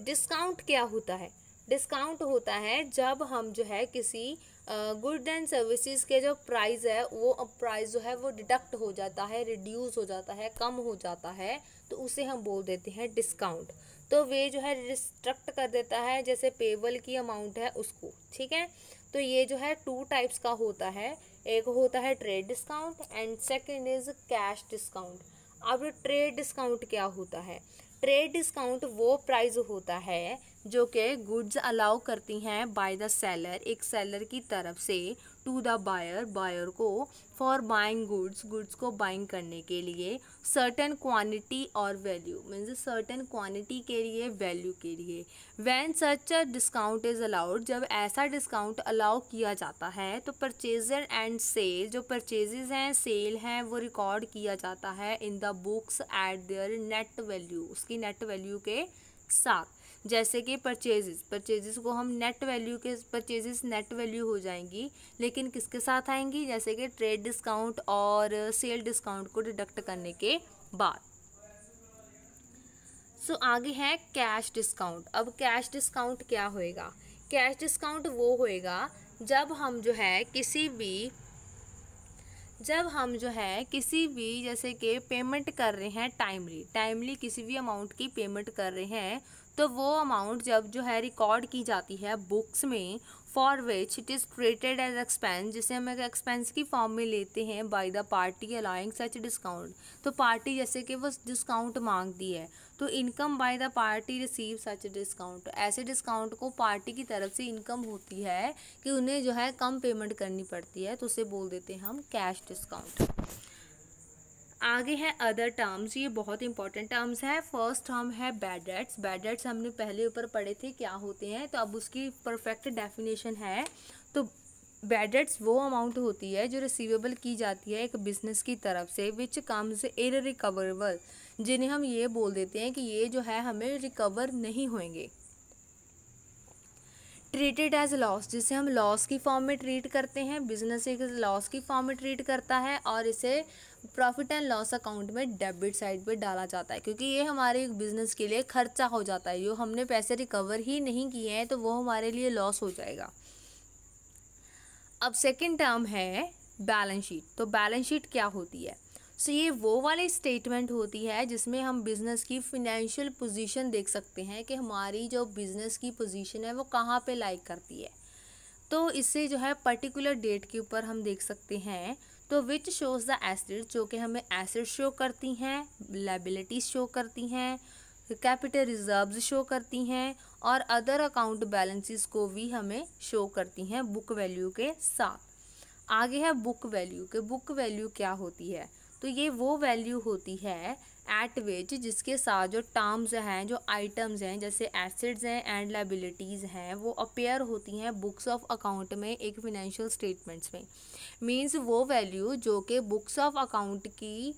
Discount क्या होता है? डिस्काउंट होता है जब हम जो है किसी गुड एंड सर्विसेज के जो प्राइस है वो प्राइस जो है वो डिडक्ट हो जाता है, रिड्यूस हो जाता है, कम हो जाता है, तो उसे हम बोल देते हैं डिस्काउंट। तो वे जो है रिस्ट्रक्ट कर देता है जैसे पेबल की अमाउंट है उसको। ठीक है, तो ये जो है 2 टाइप्स का होता है, एक होता है trade discount and second is cash discount. अब ट्रेड डिस्काउंट क्या होता है? ट्रेड डिस्काउंट वो प्राइस होता है जो कि गुड्स अलाउ करती हैं बाय द सेलर, एक सेलर की तरफ से टू द बायर, बायर को फॉर बाइंग गुड्स, गुड्स को बाइंग करने के लिए, सर्टेन क्वांटिटी और वैल्यू मीन्स सर्टेन क्वांटिटी के लिए, वैल्यू के लिए। When such a discount is allowed, जब ऐसा डिस्काउंट अलाउ किया जाता है तो परचेजर एंड सेल, जो परचेजेस हैं, सेल हैं, वो रिकॉर्ड किया जाता है in the books at there net value, उसकी नेट वैल्यू के साथ। जैसे कि परचेजेस को हम नेट वैल्यू के, परचेजेस नेट वैल्यू हो जाएंगी लेकिन किसके साथ आएंगी? जैसे कि ट्रेड डिस्काउंट और सेल डिस्काउंट को डिडक्ट करने के बाद। सो आगे है कैश डिस्काउंट। अब कैश डिस्काउंट क्या होएगा? कैश डिस्काउंट वो होएगा जब हम जो है किसी भी जैसे कि पेमेंट कर रहे हैं, टाइमली किसी भी अमाउंट की पेमेंट कर रहे हैं, तो वो अमाउंट जब जो है रिकॉर्ड की जाती है बुक्स में, for which it is treated as expense, जिसे हम एक एक्सपेंस की फॉर्म में लेते हैं by the party allowing such discount. तो पार्टी जैसे कि वो डिस्काउंट मांगती है तो income by the party receive such discount, ऐसे डिस्काउंट को पार्टी की तरफ से इनकम होती है कि उन्हें जो है कम पेमेंट करनी पड़ती है, तो उसे बोल देते हैं हम कैश डिस्काउंट। आगे है अदर टर्म्स, ये बहुत इंपॉर्टेंट टर्म्स है। फर्स्ट टर्म है बैड डेट्स। बैड डेट्स हमने पहले ऊपर पढ़े थे क्या होते हैं, तो अब उसकी परफेक्ट डेफिनेशन है। तो बैड डेट्स वो अमाउंट होती है जो रिसीवेबल की जाती है एक बिजनेस की तरफ से, विच कम्स इररिकवरेबल, जिन्हें हम ये बोल देते हैं कि ये जो है हमें रिकवर नहीं होंगे। ट्रीटेड एज लॉस, जिसे हम लॉस की फॉर्म में ट्रीट करते हैं, बिजनेस एक लॉस की फॉर्म में ट्रीट करता है और इसे प्रॉफिट एंड लॉस अकाउंट में डेबिट साइड पे डाला जाता है, क्योंकि ये हमारे बिजनेस के लिए खर्चा हो जाता है, जो हमने पैसे रिकवर ही नहीं किए हैं तो वो हमारे लिए लॉस हो जाएगा। अब सेकेंड टर्म है बैलेंस शीट। तो बैलेंस शीट क्या होती है? सो ये वो वाली स्टेटमेंट होती है जिसमें हम बिज़नेस की फिनेंशियल पोजीशन देख सकते हैं कि हमारी जो बिज़नेस की पोजीशन है वो कहाँ पे लाइक करती है। तो इससे जो है पर्टिकुलर डेट के ऊपर हम देख सकते हैं। तो विच शोज़ द एसेट्स, जो कि हमें एसेट्स शो करती हैं, लायबिलिटीज़ शो करती हैं, कैपिटल रिजर्व्स शो करती हैं और अदर अकाउंट बैलेंसेस को भी हमें शो करती हैं बुक वैल्यू के साथ। आगे है बुक वैल्यू के। बुक वैल्यू क्या होती है? तो ये वो वैल्यू होती है एट विच, जिसके साथ जो टर्म्स हैं, जो आइटम्स हैं, जैसे एसेट्स हैं एंड लायबिलिटीज़ हैं, वो अपेयर होती हैं बुक्स ऑफ अकाउंट में, एक फिनेंशियल स्टेटमेंट्स में। मींस वो वैल्यू जो कि बुक्स ऑफ अकाउंट की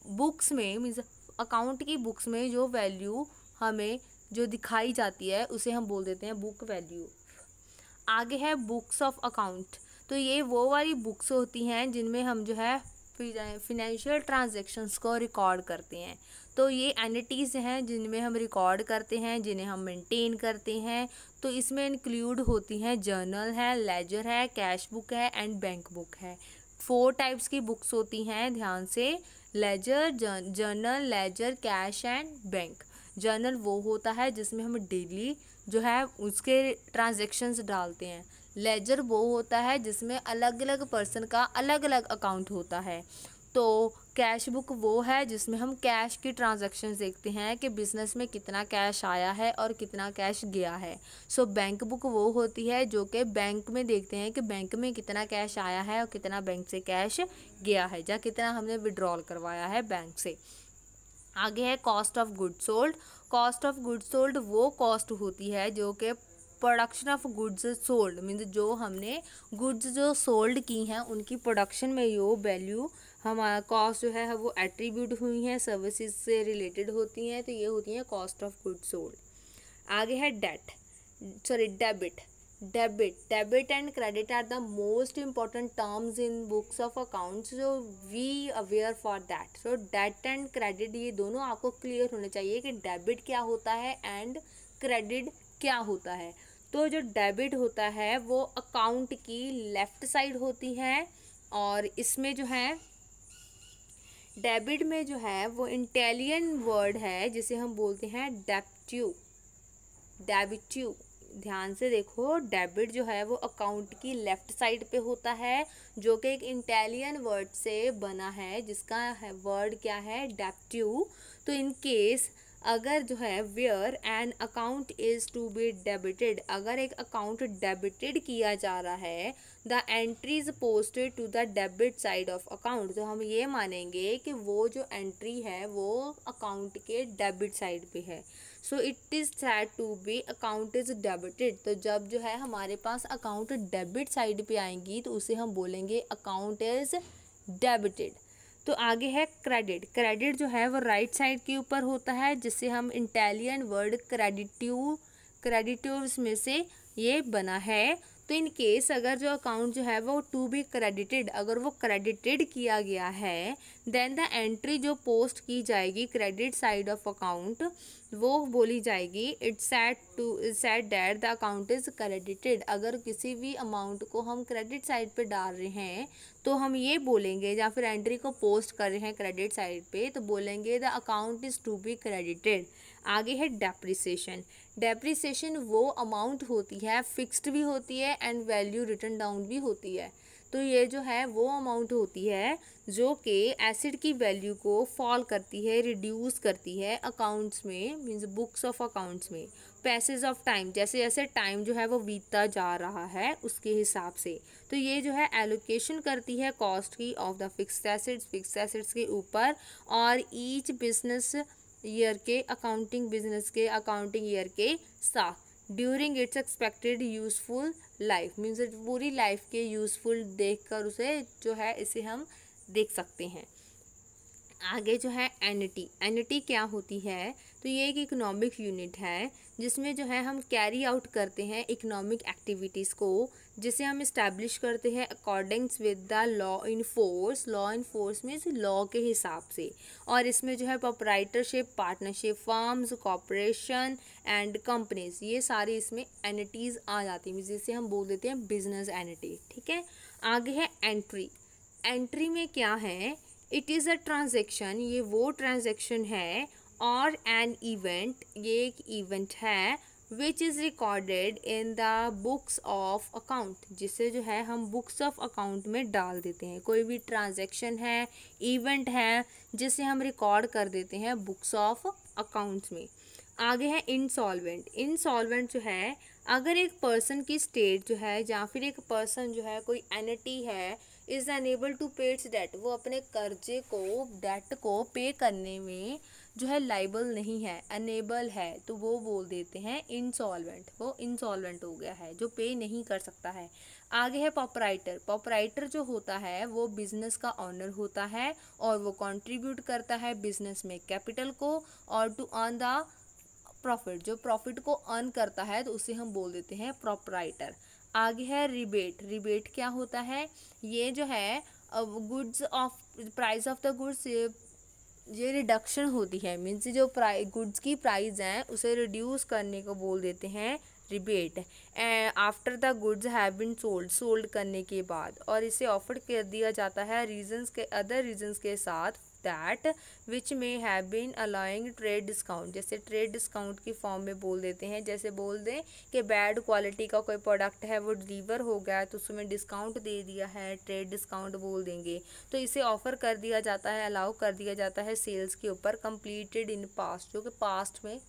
बुक्स में, मीन्स अकाउंट की बुक्स में जो वैल्यू हमें जो दिखाई जाती है उसे हम बोल देते हैं बुक वैल्यू। आगे है बुक्स ऑफ अकाउंट। तो ये वो वाली बुक्स होती हैं जिनमें हम जो है फिनेंशियल ट्रांजैक्शंस को रिकॉर्ड करते हैं। तो ये एंटिटीज़ हैं जिनमें हम रिकॉर्ड करते हैं, जिन्हें हम मेंटेन करते हैं। तो इसमें इंक्लूड होती हैं जर्नल है, लेजर है, कैश बुक है एंड बैंक बुक है। 4 टाइप्स की बुक्स होती हैं, ध्यान से, ledger, journal, ledger, cash and bank. Journal वो होता है जिसमें हम डेली जो है उसके ट्रांजैक्शंस डालते हैं। लेजर वो होता है जिसमें अलग अलग पर्सन का अलग अलग अकाउंट होता है। तो कैश बुक वो है जिसमें हम कैश की ट्रांजैक्शंस देखते हैं कि बिज़नेस में कितना कैश आया है और कितना कैश गया है। सो बैंक बुक वो होती है जो कि बैंक में देखते हैं कि बैंक में कितना कैश आया है और कितना बैंक से कैश गया है, या कितना हमने विड्रॉल करवाया है बैंक से। आगे है cost of goods sold. Cost of goods sold वो कॉस्ट होती है जो कि production of goods sold means जो हमने गुड्स जो सोल्ड की हैं उनकी प्रोडक्शन में यो वैल्यू हमारा कॉस्ट जो है वो एट्रीब्यूट हुई हैं, सर्विसेज से रिलेटेड होती हैं, तो ये होती हैं कॉस्ट ऑफ गुड्स सोल्ड। आगे है debit. Debit and credit are the most important terms in books of accounts, जो we aware for that. So डेट एंड क्रेडिट ये दोनों आपको क्लियर होने चाहिए कि डेबिट क्या होता है एंड क्रेडिट क्या होता है। तो जो डेबिट होता है वो अकाउंट की लेफ्ट साइड होती है, और इसमें जो है डेबिट में जो है वो इटालियन वर्ड है जिसे हम बोलते हैं डेबिट्यू। ध्यान से देखो, डेबिट जो है वो अकाउंट की लेफ्ट साइड पे होता है, जो कि एक इटालियन वर्ड से बना है जिसका वर्ड क्या है, डेबिट्यू। तो इन केस अगर जो है where an account is to be debited, अगर एक अकाउंट डेबिटेड किया जा रहा है, the entry is posted to the debit side of account, तो हम ये मानेंगे कि वो जो एंट्री है वो अकाउंट के डेबिट साइड पे है। So it is said to be account is debited. तो जब जो है हमारे पास अकाउंट डेबिट साइड पे आएंगी तो उसे हम बोलेंगे अकाउंट इज डेबिटेड। तो आगे है क्रेडिट। क्रेडिट जो है वो राइट साइड के ऊपर होता है, जिससे हम इटालियन वर्ड क्रेडिटिव्स में से ये बना है। तो इन केस अगर जो अकाउंट जो है वो टू बी क्रेडिटेड, अगर वो क्रेडिटेड किया गया है, देन द एंट्री जो पोस्ट की जाएगी क्रेडिट साइड ऑफ अकाउंट वो बोली जाएगी it's said that the account is credited. अगर किसी भी अमाउंट को हम क्रेडिट साइड पे डाल रहे हैं तो हम ये बोलेंगे, या फिर एंट्री को पोस्ट कर रहे हैं क्रेडिट साइड पे, तो बोलेंगे the account is to be credited. आगे है डेप्रिसिएशन। डेप्रिसिएशन वो अमाउंट होती है, फिक्स्ड भी होती है एंड वैल्यू रिटन डाउन भी होती है। तो ये जो है वो अमाउंट होती है जो कि एसिड की वैल्यू को फॉल करती है, रिड्यूस करती है अकाउंट्स में, मीन्स बुक्स ऑफ अकाउंट्स में, पैसेज ऑफ टाइम, जैसे जैसे टाइम जो है वो बीतता जा रहा है उसके हिसाब से। तो ये जो है एलोकेशन करती है कॉस्ट की ऑफ द फिक्स्ड एसेट्स के ऊपर, और ईच बिजनेस ईयर के अकाउंटिंग ईयर के साथ during its expected useful life, means पूरी लाइफ के यूजफुल देखकर उसे जो है इसे हम देख सकते हैं। आगे जो है एनिटी क्या होती है, तो ये एक इकोनॉमिक यूनिट है जिसमें जो है हम कैरी आउट करते हैं इकोनॉमिक एक्टिविटीज़ को, जिसे हम इस्टेब्लिश करते हैं according with the law in force means law के हिसाब से। और इसमें जो है proprietorship, partnership, firms, corporation and companies, ये सारी इसमें एनिटीज़ आ जाती हैं, जिसे हम बोल देते हैं बिजनेस एनिटी। ठीक है। आगे है एंट्री में क्या है, इट इज़ अ ट्रांजेक्शन, ये वो ट्रांजेक्शन है, और एन इवेंट, ये एक इवेंट है, which is recorded in the books of account, जिसे जो है हम बुक्स ऑफ अकाउंट में डाल देते हैं। कोई भी ट्रांजेक्शन है, इवेंट है, जिसे हम रिकॉर्ड कर देते हैं बुक्स ऑफ अकाउंट्स में। आगे है इंसॉल्वेंट जो है, अगर एक पर्सन की स्टेट जो है, या फिर एक पर्सन जो है कोई एंटिटी है, इज़ अनेबल टू पे इट्स डेट, वो अपने कर्जे को, डेट को पे करने में जो है लाइबल नहीं है, अनेबल है, तो वो बोल देते हैं इंसॉल्वेंट, वो इंसॉल्वेंट हो गया है, जो पे नहीं कर सकता है। आगे है प्रोपराइटर जो होता है वो बिजनेस का ऑनर होता है, और वो कंट्रीब्यूट करता है बिजनेस में कैपिटल को, और टू अर्न द प्रॉफिट, जो प्रॉफिट को अर्न करता है तो उसे हम बोल देते हैं प्रोपराइटर। आगे है रिबेट क्या होता है, ये जो है goods of price of the goods ये रिडक्शन होती है, मीन्स जो गुड्स की प्राइस हैं उसे रिड्यूस करने को बोल देते हैं rebate. After the goods have been sold करने के बाद, और इसे ऑफर कर दिया जाता है अदर रीजंस के साथ that which may have been allowing trade discount, जैसे ट्रेड डिस्काउंट की फॉर्म में बोल देते हैं। जैसे बोल दें कि बैड क्वालिटी का कोई प्रोडक्ट है वो डिलीवर हो गया तो उसमें डिस्काउंट दे दिया है, ट्रेड डिस्काउंट बोल देंगे। तो इसे ऑफर कर दिया जाता है, अलाउ कर दिया जाता है सेल्स के ऊपर कंप्लीटेड इन पास्ट, जो कि पास्ट में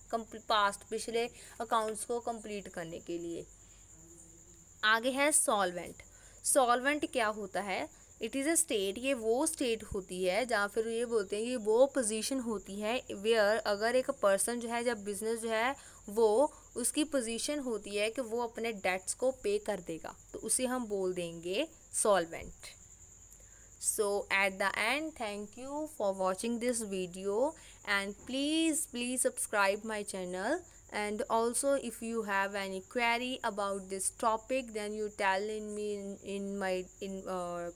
पिछले अकाउंट्स को कंप्लीट करने के लिए। आगे है सॉल्वेंट। सॉल्वेंट क्या होता है? इट इज़ अ स्टेट, ये वो स्टेट होती है जहाँ फिर ये बोलते हैं ये वो पोजीशन होती है वेयर अगर एक पर्सन जो है, जब बिजनेस जो है वो उसकी पोजीशन होती है कि वो अपने डेट्स को पे कर देगा, तो उसे हम बोल देंगे solvent. So at the end, thank you for watching this video, and please subscribe my channel. And also if you have any query about this topic, then you tell me in my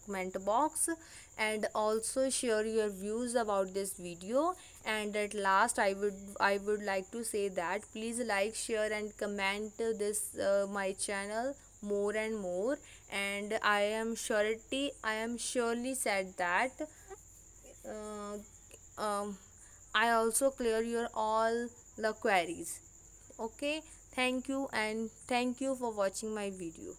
comment box, and also share your views about this video. And at last I would like to say that please like, share and comment this my channel more and more. And I am surely said that I also clear your all the queries. Okay, thank you, and thank you for watching my video.